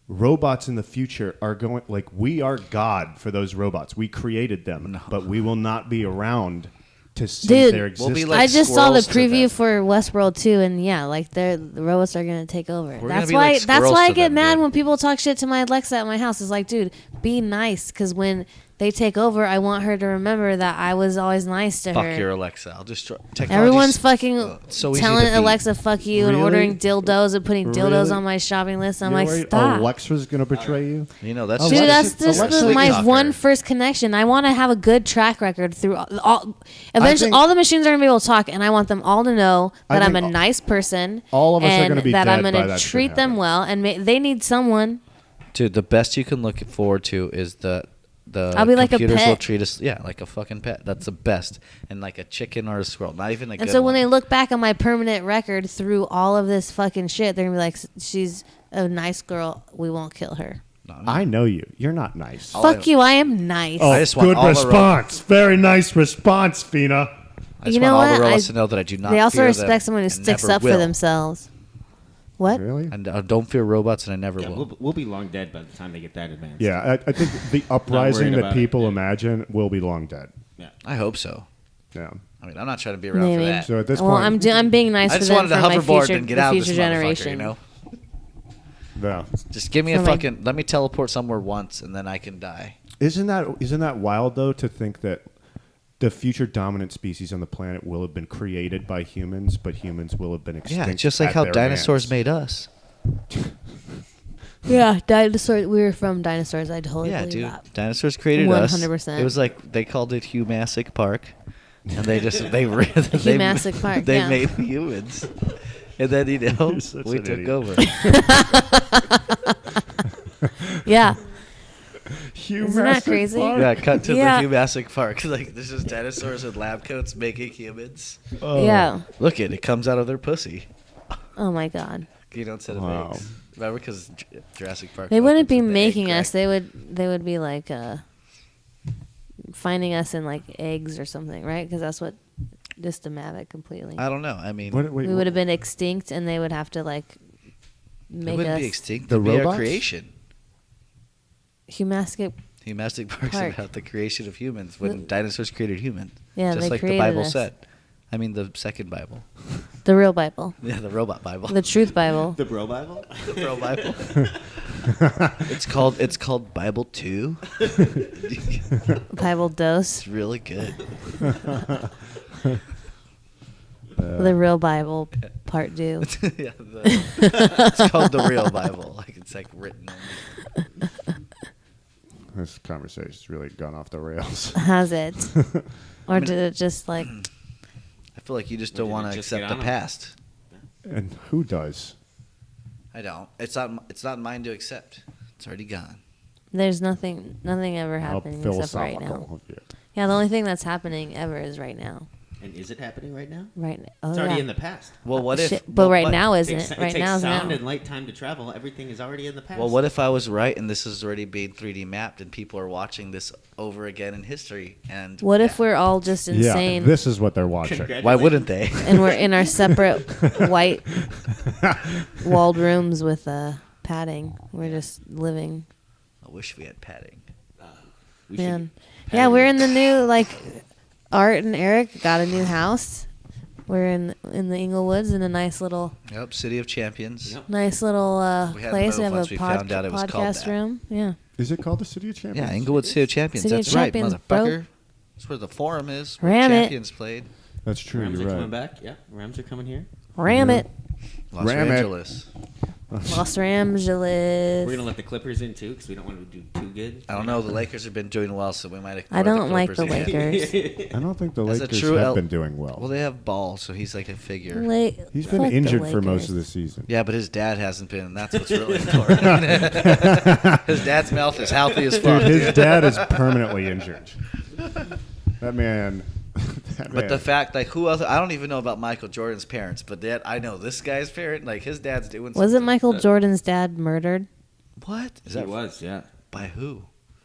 robots in the future are going like we are God for those robots. We created them, but we will not be around to see Dude, their We'll existence. be like I just saw the squirrels to preview them. for Westworld 2, and yeah, like the robots are gonna take over. We're gonna That's be why. like That's squirrels why I to get them, mad dude. when people talk shit to my Alexa at my house. It's like, dude, be nice, because when they take over, I want her to remember that I was always nice to Fuck her. your Alexa. I'll just technology's- Everyone's fucking it's so easy telling to beat. Alexa "fuck you" and Really? ordering dildos and putting dildos Really? on my shopping list. I'm You're like, worried stop. Alexa's gonna betray you. You know that's Dude, Alexa- that's just Alexa- my Talker. one first connection. I want to have a good track record through all. Eventually, think- all the machines are gonna be able to talk, and I want them all to know I that I'm a think nice person. all of us are and gonna be that dead I'm by gonna that shit treat them happening. well, and they need someone. Dude, the best you can look forward to is the I'll be like a computers will pet. treat us like a fucking pet. That's the best. And like a chicken or a squirrel, not even a And good so when one. they look back on my permanent record through all of this fucking shit, they're gonna be like, "She's a nice girl. We won't kill her." No, I know you. You're not nice. All Fuck I- you. I am nice. I just want good all the response. Very nice response, Fina. I just You want know all the what? robots to know that I do not They also fear respect them someone who and sticks never up for will. themselves. What? Really? And I don't fear robots, and I never Yeah, will. we'll be long dead by the time they get that advanced. Yeah, I think the uprising that about it, people yeah. imagine will be long dead. Yeah. I hope so. Yeah. I mean, I'm not trying to be around Maybe. for that. So at this Well, point, I'm being nice I to just them wanted for to my hoverboard future, and get the out of future this motherfucker, generation. you know? yeah. Just give me a For my- fucking. Let me teleport somewhere once, and then I can die. Isn't that wild though to think that the future dominant species on the planet will have been created by humans, but humans will have been extinct. Yeah, just like at how their dinosaurs hands. made us. Yeah, dinosaurs. We were from dinosaurs. I totally Yeah, believe dude. that. Dinosaurs created us. 100%. It was like they called it Humassic Park, and they Humassic Park, They yeah. made humans, and then You're such we an took idiot. over. Yeah. Humassic Isn't that crazy? Park? Yeah, cut to Yeah. the Humassic Park. Like this is dinosaurs in lab coats making humans. Oh. Yeah. Look it comes out of their pussy. Oh my god. You know, instead of Wow. eggs. Remember, because Jurassic Park. They wouldn't opens be with the egg making crack. us. They would be like finding us in like eggs or something, right? Because that's what just it completely. I don't know. I mean, Wait, We would have been extinct, and they would have to like it make wouldn't us be extinct. The It'd be our robots? creation. Humassic. Humassic Park's Park. about the creation of humans when dinosaurs created humans. Yeah, just they like the created Bible us. said. I mean, the second Bible. The real Bible. Yeah, the robot Bible. The truth Bible. The Bro Bible? The Bro Bible. It's called Bible 2. Bible dose. It's really good. The real Bible part 2. Yeah, it's called the real Bible. Like it's like written. This conversation's really gone off the rails. Has it? Or did it just like... I feel like you just Or don't did want it to just accept get the on 'em? past. And who does? I don't. It's not mine to accept. It's already gone. There's nothing ever How happening except for right now. philosophical. Yeah. Yeah, the only thing that's happening ever is right now. And is it happening right now? Right now. Oh, It's already yeah. in the past. Well, what if? Shit, but right what- now It isn't takes, it? it Right takes now is sound now. and light time to travel. Everything is already in the past. Well, what if I was right and this is already being 3D mapped and people are watching this over again in history? And What if we're all just insane Yeah, this is what they're watching. Congratulations. Why wouldn't they? and we're in our separate white walled rooms with padding? We're just living. I wish we had padding. We Man. should- Yeah, we're in the new, like, Art and Eric got a new house. We're in the Inglewoods in a nice little Yep, City of Champions. Yep. We had to place. move We have a once we found out it was called podcast that. room. Yeah. Is it called the City of Champions? Yeah, Inglewood City of Champions. City of That's right, Champions, bro. motherfucker. That's where the forum is. Where Ram it. Champions played. That's true. Rams You're are right. coming back. Yeah, Rams are coming here. Ram Yeah. it. Los Ram it. Angeles. Los Angeles. We're gonna let the Clippers in too because we don't want to do too good. I don't know. The Lakers have been doing well, so we might. I don't like the Clippers again. Lakers. I don't think the As a Lakers true have L- been doing well. Well, they have Ball, so he's like a figure. He's been fuck the injured for most Lakers. of the season. Yeah, but his dad hasn't been, and that's what's really important. His dad's mouth is healthy as fuck. Dude, his dad is permanently injured. That man. But the fact, like, who else? I don't even know about Michael Jordan's parents, but I know this guy's parent. Like, his dad's doing. Wasn't something. Michael Jordan's dad murdered? What is He that? was, yeah. By who?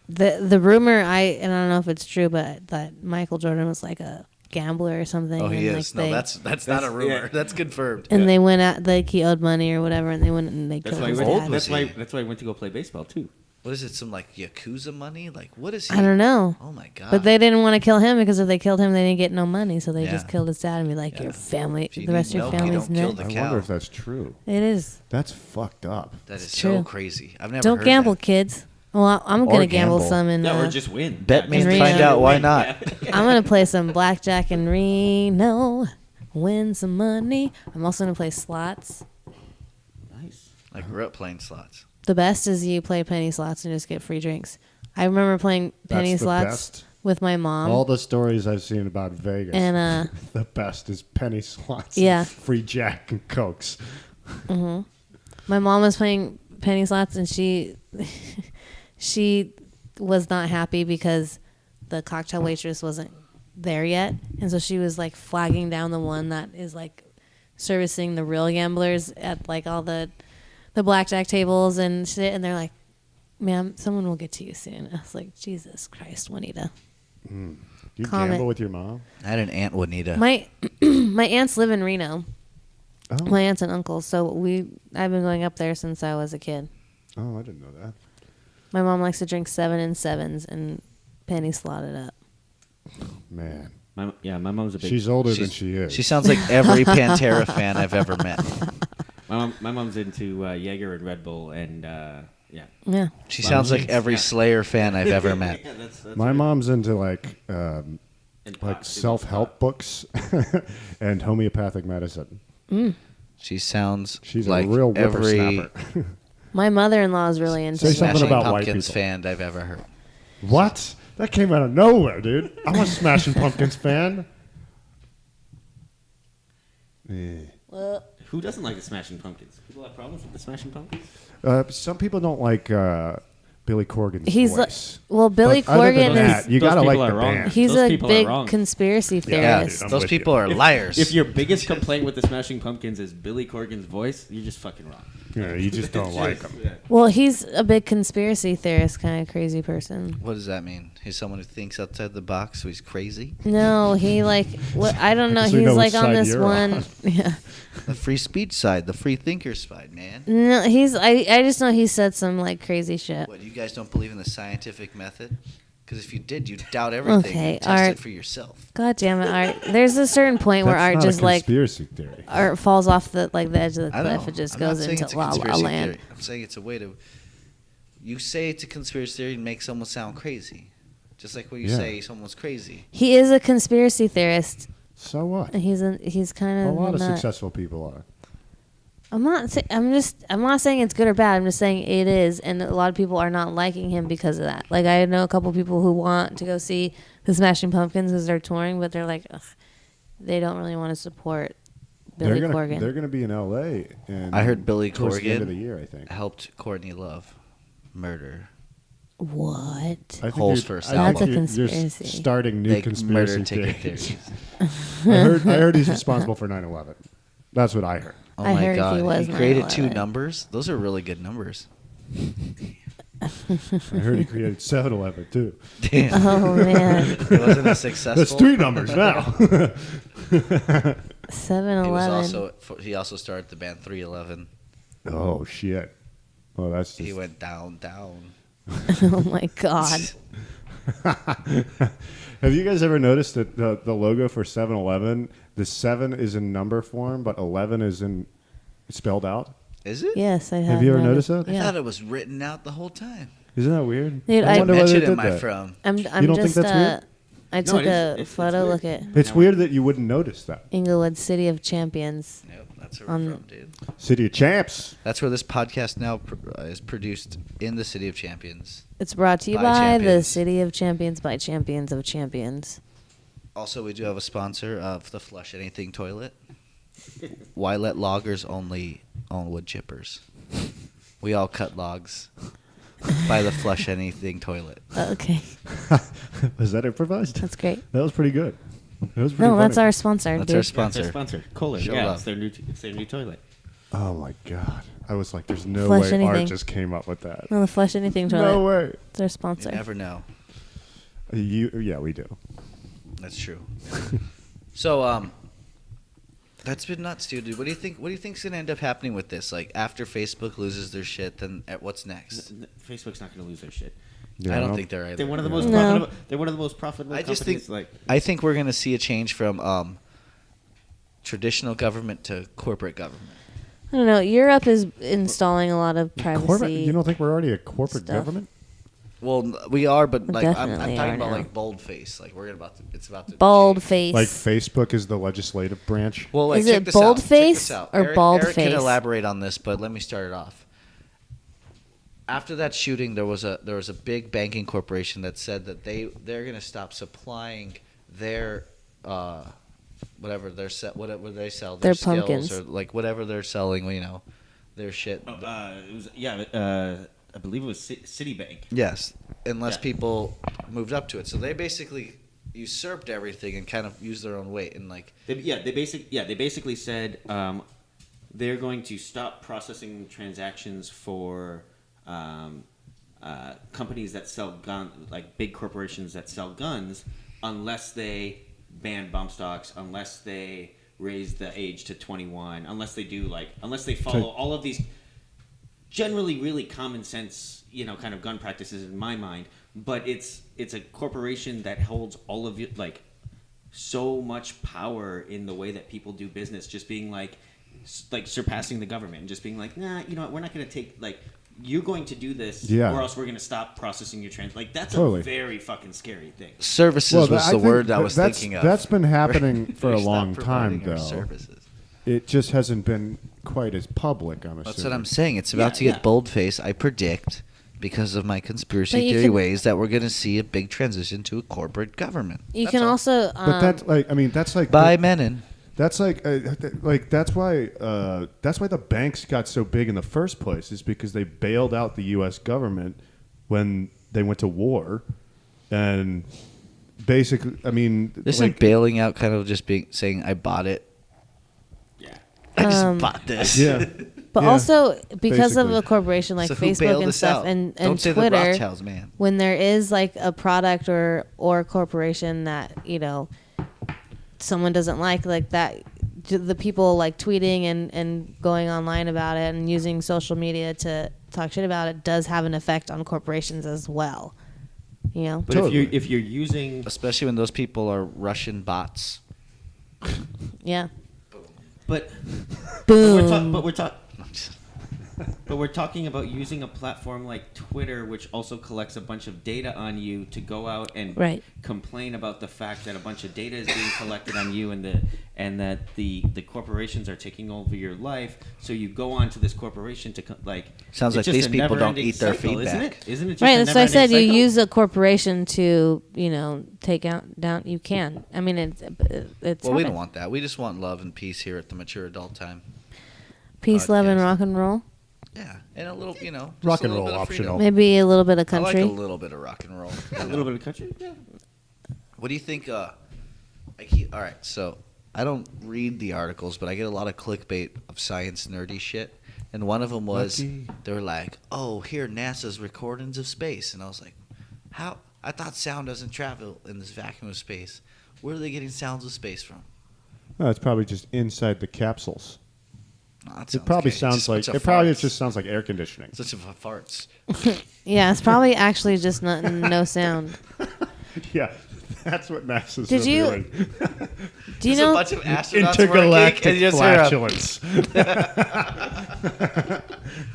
The rumor, and I don't know if it's true, but that Michael Jordan was like a gambler or something. Oh, he and is. Like No, that's not a rumor. yeah. That's confirmed. And they went out, like he owed money or whatever, and they went and they That's killed why. his He old went, dad. was that's why. he? That's why I went to go play baseball too. What is it? Some like Yakuza money? Like, what is he? I don't know. Oh my god. But they didn't want to kill him because if they killed him, they didn't get no money. So they Yeah. just killed his dad and be like, Yeah. your family, If you the rest need of your milk, you family's don't kill net. the I cow. wonder if that's true. It is. That's fucked up. That is It's so true. crazy. I've never Don't heard gamble, that. kids. Well, I'm Or going to gamble gamble. some in. Yeah, or just win. Bet me In and Reno. find out why Win, not. yeah. I'm going to play some blackjack in Reno, win some money. I'm also going to play slots. Nice. I grew up playing slots. The best is you play penny slots and just get free drinks. I remember playing penny That's the slots best. with my mom. All the stories I've seen about Vegas. And the best is penny slots. Yeah. Free Jack and Cokes. my mom was playing penny slots and she was not happy because the cocktail waitress wasn't there yet, and so she was like flagging down the one that is like servicing the real gamblers at like all the blackjack tables and shit, and they're like, ma'am, someone will get to you soon. I was like, Jesus Christ, Juanita. Do you Comment. gamble with your mom? I had an aunt, Juanita. My my aunts live in Reno. Oh. My aunts and uncles, so I've been going up there since I was a kid. Oh, I didn't know that. My mom likes to drink 7 and 7s and penny slot it up. Man. My mom's a big. She's older than she is. She sounds like every Pantera fan I've ever met. my mom's into Jaeger and Red Bull, and yeah. Yeah. She sounds like every Yeah. Slayer fan I've ever met. Yeah, that's My right. mom's into like And pop, self-help books and homeopathic medicine. She sounds She's like a real every whippersnapper. My mother-in-law is really into Say something Smashing about white Pumpkins people. fan I've ever heard. What? That came out of nowhere, dude. I'm a Smashing Pumpkins fan. Who doesn't like the Smashing Pumpkins? People have problems with the Smashing Pumpkins. Some people don't like Billy Corgan's He's like, voice. well, Billy But other than Corgan that, is you Those gotta like people the are wrong. band. he's Those a people are big wrong. conspiracy Yeah, theorist. I'm those with people you. are liars. If your biggest complaint with the Smashing Pumpkins is Billy Corgan's voice, you're just fucking wrong. Yeah, you just don't like them. Yeah. Well, he's a big conspiracy theorist, kind of crazy person. What does that mean? He's someone who thinks outside the box, so he's crazy? No, he like what I don't know. So you He's know like which on side this you're one. on. Yeah. The free speech side, the free thinker side, man. No, he's. I just know he said some like crazy shit. What, you guys don't believe in the scientific method? Because if you did, you'd doubt everything Okay, and test Art. it for yourself. God damn it, Art. There's a certain point where That's Art not just a like conspiracy theory. Art falls off the edge of the I cliff. know. It just I'm not goes saying into it's a la la conspiracy land. theory. I'm saying it's a way to You say it's a conspiracy theory and make someone sound crazy. Just like when you Yeah. say someone's crazy. He is a conspiracy theorist. So what? He's kind A of lot of nut. successful people are. I'm not saying it's good or bad. I'm just saying it is, and a lot of people are not liking him because of that. Like I know a couple people who want to go see the Smashing Pumpkins because they're touring, but they're like, ugh, they don't really want to support Billy Corgan. They're gonna be in L.A. And I heard Billy towards the end of Corgan the year. I think. helped Courtney Love murder. What? I think Hole's you're- first I think album. you're- That's a You're conspiracy. starting new They conspiracy murder ticket theories. theories. I heard he's responsible for 9/11. That's what I heard. Oh I my heard he god. was He created 9/11. 2 numbers. Those are really good numbers. I heard he created 7-Eleven too. Damn. Oh man, It wasn't as successful. That's 3 numbers now. 7-Eleven. He also started the band 311. Oh shit. Oh, that's He just, went down. Oh my god. Have you guys ever noticed that the logo for 7-Eleven, the 7 is in number form, but 11 is in spelled out? Is it? Yes, I have. Have you ever noticed that? I Yeah. thought it was written out the whole time. Isn't that weird? Dude, I I- wonder why they Dimension did am I that. from? I'm You don't think just that's weird? I No, took it is. a It's photo. weird. Look at It's weird that you wouldn't notice that. Inglewood, City of Champions. Yep, that's where we're from, dude. City of Champs. That's where this podcast now is produced, in the City of Champions. It's brought to you By by the champions. City of Champions by Champions of Champions. Also, we do have a sponsor of the Flush Anything toilet. Why let loggers only own wood chippers? We all cut logs by the Flush Anything toilet. Okay, Was that improvised? that's great. That was pretty good. That was pretty No, that's funny. our sponsor. That's dude. our Yeah, sponsor. it's their sponsor. Kohler. Show Yeah, love. it's their new toilet. Oh my god! I was like, "There's no Flush way anything. Art just came up with that." No, the Flush Anything toilet. No way. It's our You sponsor. never know. Yeah, we do. That's true. So, that's been nuts, dude. What do you think? What do you think's gonna end up happening with this? Like, after Facebook loses their shit, then what's next? Facebook's not going to lose their shit. Yeah, I don't think they're either. They're one of the Yeah. most No. profitable. They're one of the most profitable I just companies. think I think we're gonna see a change from traditional government to corporate government. I don't know. Europe is installing a lot of privacy. Corporate, you don't think we're already a corporate stuff. government? Well, we are, but We like I'm definitely talking are about now. like boldface. Like it's about to Bald change. face. Like Facebook is the legislative branch? Well, like, Is check it this out. Check boldface this out. or Eric, bald Eric face? can elaborate on this, but let me start it off. After that shooting, there was a big banking corporation that said that they're going to stop supplying their whatever they sell Their skills pumpkins. or like whatever they're selling, their shit. it was I believe it was Citibank. Yes, unless Yeah. people moved up to it. So they basically usurped everything and kind of used their own weight and like They basically said they're going to stop processing transactions for companies that sell guns, like big corporations that sell guns, unless they ban bump stocks, unless they raise the age to 21, unless they follow all of these generally really common sense, kind of gun practices in my mind. But it's a corporation that holds all of it, like so much power in the way that people do business, just being like surpassing the government and just being like, nah, you know what, we're not going to take, like, you're going to do this Yeah. or else we're going to stop processing your trans. Like, that's Totally. a very fucking scary thing. services was I the think word I was that's, thinking of. That's been happening for a Stop long time, providing our though. Services. It just hasn't been quite as public, I'm assuming. That's what I'm saying. It's about to get Yeah. boldface. I predict, because of my conspiracy But you theory can- ways, that we're going to see a big transition to a corporate government. You That's can all. also. But that's like, I mean, that's like... By Menon. That's like that's why the banks got so big in the first place, is because they bailed out the U.S. government when they went to war, and basically, I mean, Isn't like, bailing out kind of just saying, I bought it? Yeah. I just bought this. yeah, But yeah, also because of basically. a corporation like So who Facebook bailed and us stuff out? and Don't say the Twitter, Rothschilds, man. when there is like a product or corporation that someone doesn't like that, the people like tweeting and going online about it and using social media to talk shit about it does have an effect on corporations as well. But Totally. if you're using Especially when those people are Russian bots. Yeah. but Boom. we're talking But we're talking about using a platform like Twitter, which also collects a bunch of data on you to go out and Right. complain about the fact that a bunch of data is being collected on you and that the corporations are taking over your life. So you go on to this corporation to Sounds like it's just these a people don't never-ending eat their cycle, feedback. isn't it? Isn't it just Right, a that's what I said. You never-ending cycle? use a corporation to, take down. You can. I mean, it's. Well, we happened. don't want that. We just want love and peace here at the Mature Adult Time. Peace, love, and podcast. rock and roll. Yeah, and a little, just Rock a and little roll bit of freedom. optional. Maybe a little bit of I like country. a little bit of rock and roll. A little bit of country. Yeah. What do you think? All right, so I don't read the articles, but I get a lot of clickbait of science nerdy shit. And one of them was, Lucky. they were like, "Oh, here NASA's recordings of space," and I was like, "How? I thought sound doesn't travel in this vacuum of space. Where are they getting sounds of space from?" No, it's probably just inside the capsules. Oh, that It probably gay. sounds Just a like bunch of it probably farts. just sounds like air conditioning. Such a farts. Yeah, it's probably actually just no sound. Yeah, that's what NASA's Did you- doing. Do you There's know? a bunch of astronauts working, Intergalactic and you just hear flatulence.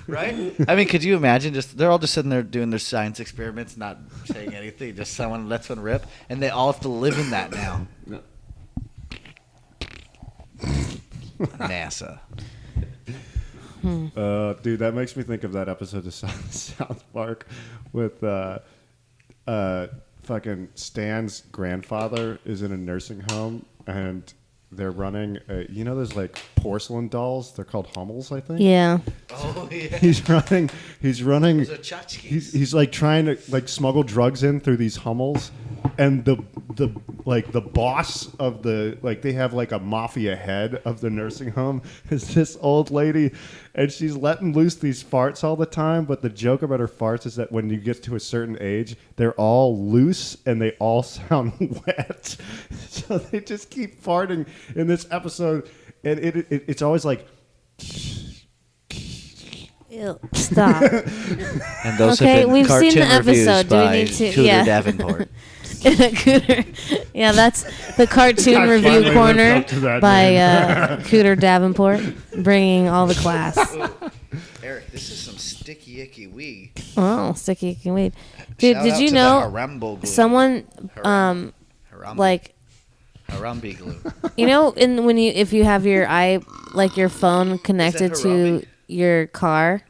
right? I mean, could you imagine? They're all just sitting there doing their science experiments, not saying anything. Just someone lets one rip, and they all have to live in that now. No. NASA. Dude, that makes me think of that episode of South Park with fucking Stan's grandfather is in a nursing home and they're running. Those like porcelain dolls. They're called Hummels, I think. Yeah. Oh yeah. He's running. He's Those are tchotchkes. he's like trying to like smuggle drugs in through these Hummels, and the boss of the they have like a mafia head of the nursing home is this old lady, and she's letting loose these farts all the time. But the joke about her farts is that when you get to a certain age, they're all loose and they all sound wet, so they just keep farting in this episode, and it's always like. Ew, stop. And those Okay, have been we've cartoon seen the reviews episode. Do we by need to- Cooter yeah. Davenport. Cooter. Yeah, that's the cartoon I review finally corner lived up to that by name. Cooter Davenport, bringing all the class. Eric, this is some sticky icky weed. Oh, sticky weed. Dude, Shout did out you to the know Harambe glue. someone Harambe glue. if you have your your phone connected to Harambe? your car,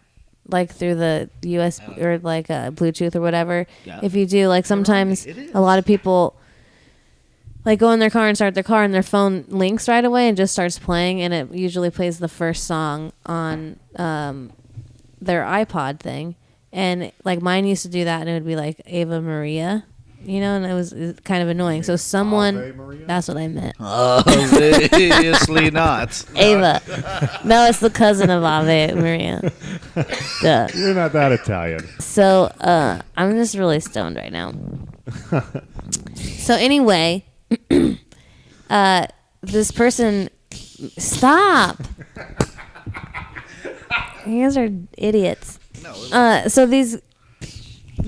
like through the USB or Bluetooth or whatever. Yeah. If you do, sometimes It is. a lot of people go in their car and start their car, and their phone links right away and just starts playing, and it usually plays the first song on their iPod thing. And mine used to do that, and it would be like Ava Maria, and it was kind of annoying. So someone, Ave Maria? that's what I meant. Obviously not. Ava. No, it's the cousin of Ave Maria. Duh. You're not that Italian. So I'm just really stoned right now. So anyway, this person, stop. You guys are idiots. No, So this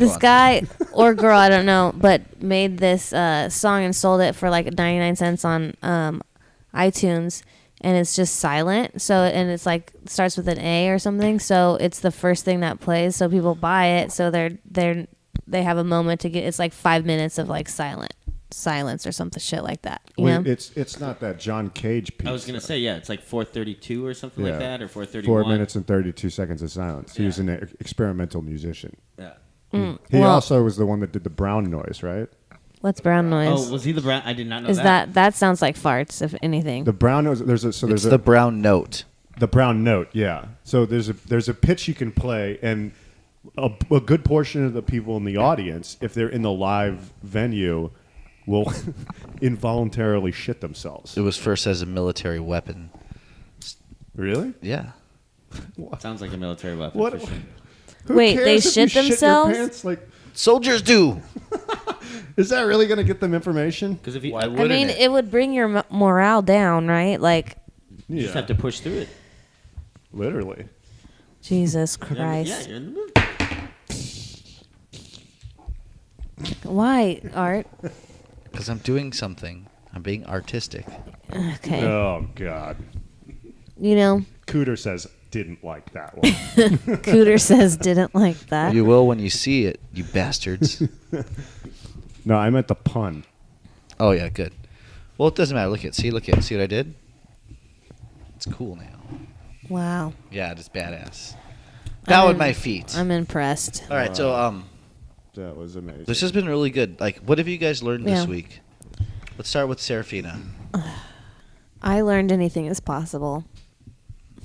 on. guy or girl, I don't know, but made this song and sold it for 99 cents on iTunes, and it's just silent. So, and it's starts with an A or something. So it's the first thing that plays. So people buy it. So they have a moment to get. It's 5 minutes of silence or something shit like that. You know? It's not that John Cage piece. I was gonna say it's 4:32 or something like that, or 4:31. 4 minutes and 32 seconds of silence. He was Yeah. an experimental musician. Yeah. He Well- also was the one that did the brown noise, right? What's brown noise? Oh, was he the brown? I did not know Is that sounds like farts, if anything. The brown noise. There's it's a the brown note. the brown note. Yeah. So there's a pitch you can play, and a good portion of the people in the audience, if they're in the live venue, will involuntarily shit themselves. It was first as a military weapon. Really? Yeah. Sounds like a military weapon. What? For sure. Who Wait, cares they if you shit your themselves? pants? Soldiers do. Is that really going to get them information? Because if you, Why I wouldn't I mean, it? it would bring your morale down, right? you just have to push through it. Literally. Jesus Yeah, Christ. you're in the mood. Why, Art? Because I'm doing something. I'm being artistic. Okay. Oh God. You know, Cooter says didn't like that one. Cooter says didn't like that. You will when you see it, you bastards. No, I meant the pun. Oh yeah, good. Well, it doesn't matter. Look at see what I did. It's cool now. Wow. Yeah, it's badass. Now I'm- with my feet. I'm impressed. All right, so That was amazing. this has been really good. Like, what have you guys learned this Yeah. week? Let's start with Serafina. I learned anything is possible.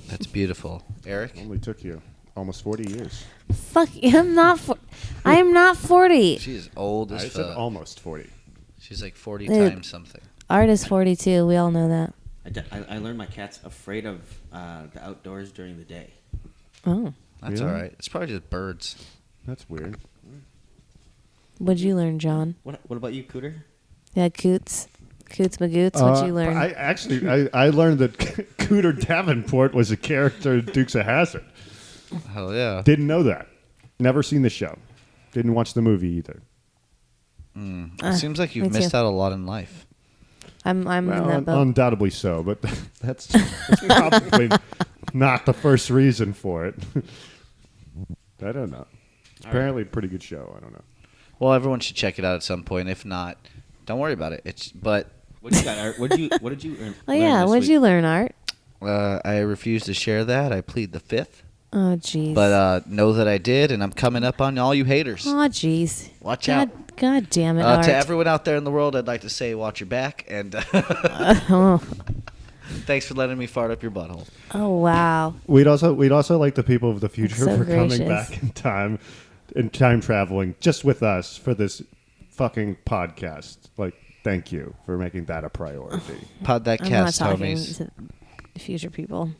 That's beautiful. Eric? Only took you almost 40 years. Fuck, I'm not. I am not 40. She's old I as said fuck. almost 40. She's like 40 Dude. times something. Art is 42. We all know that. I learned my cat's afraid of the outdoors during the day. Oh, That's Really? all right. It's probably just birds. That's weird. what'd you learn, John? What about you, Cooter? Yeah, Coots Magoots. What'd you learn? I learned that Cooter Davenport was a character in Dukes of Hazzard. Hell yeah. Didn't know that. Never seen the show. Didn't watch the movie either. It seems like you've me missed too. out a lot in life. I'm in Well, that boat. undoubtedly so, but that's probably not the first reason for it. I don't know. Apparently, a pretty good show. I don't know. Well, everyone should check it out at some point. If not, don't worry about it. But What did you got, Art? What did you learn? Oh yeah, what'd you learn, Art? I refuse to share that. I plead the fifth. Oh jeez. But know that I did, and I'm coming up on all you haters. Oh jeez. Watch God, out. God damn it, Art. To everyone out there in the world, I'd like to say, watch your back, and Oh. thanks for letting me fart up your butthole. Oh wow. We'd also like the people of the future So for coming gracious. back in time and time traveling just with us for this fucking podcast. Like, thank you for making that a priority. Pod that I'm not cast, talking homies. to future people.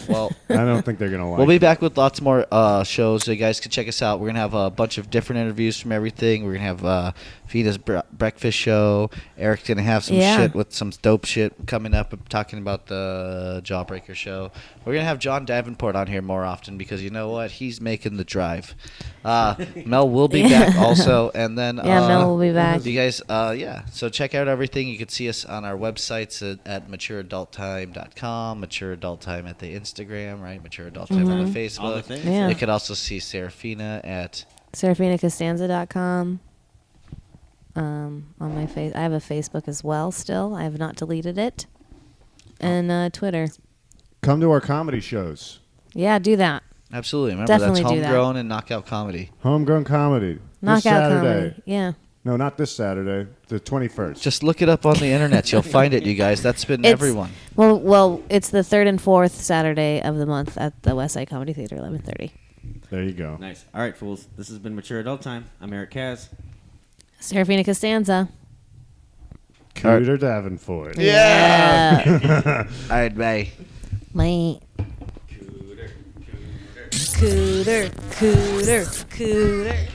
Well, I don't think they're gonna like. we'll be it. back with lots more shows, so you guys can check us out. We're going to have a bunch of different interviews from everything. We're going to have Vita's breakfast show. Eric's going to have some Yeah. shit with some dope shit coming up, talking about the Jawbreaker show. We're going to have John Davenport on here more often because you know what? He's making the drive. Mel will be back also. And then Yeah, Mel will be back. You guys, yeah. So check out everything. You can see us on our websites at matureadulttime.com, Mature Adult Time at the Instagram, right? Mature Adult Time on the Facebook. All the things. Yeah. You could also see Serafina at SerafinaCostanza.com. On my face, I have a Facebook as well. Still, I have not deleted it. And Twitter. Come to our comedy shows. Yeah, do that. absolutely. Remember, Definitely that's do that. Homegrown and Knockout Comedy. Homegrown comedy. This Knockout Saturday. comedy. Yeah. No, not this Saturday. The 21st. Just look it up on the internet. You'll find it, you guys. That's been It's- everyone. Well, it's the 3rd and 4th Saturday of the month at the Westside Comedy Theater, 11:30. There you go. Nice. All right, fools. This has been Mature Adult Time. I'm Eric Kaz. Serafina Costanza. Cooter Davenport. Yeah. All right, bye. Mate. Cooter. Cooter. Cooter.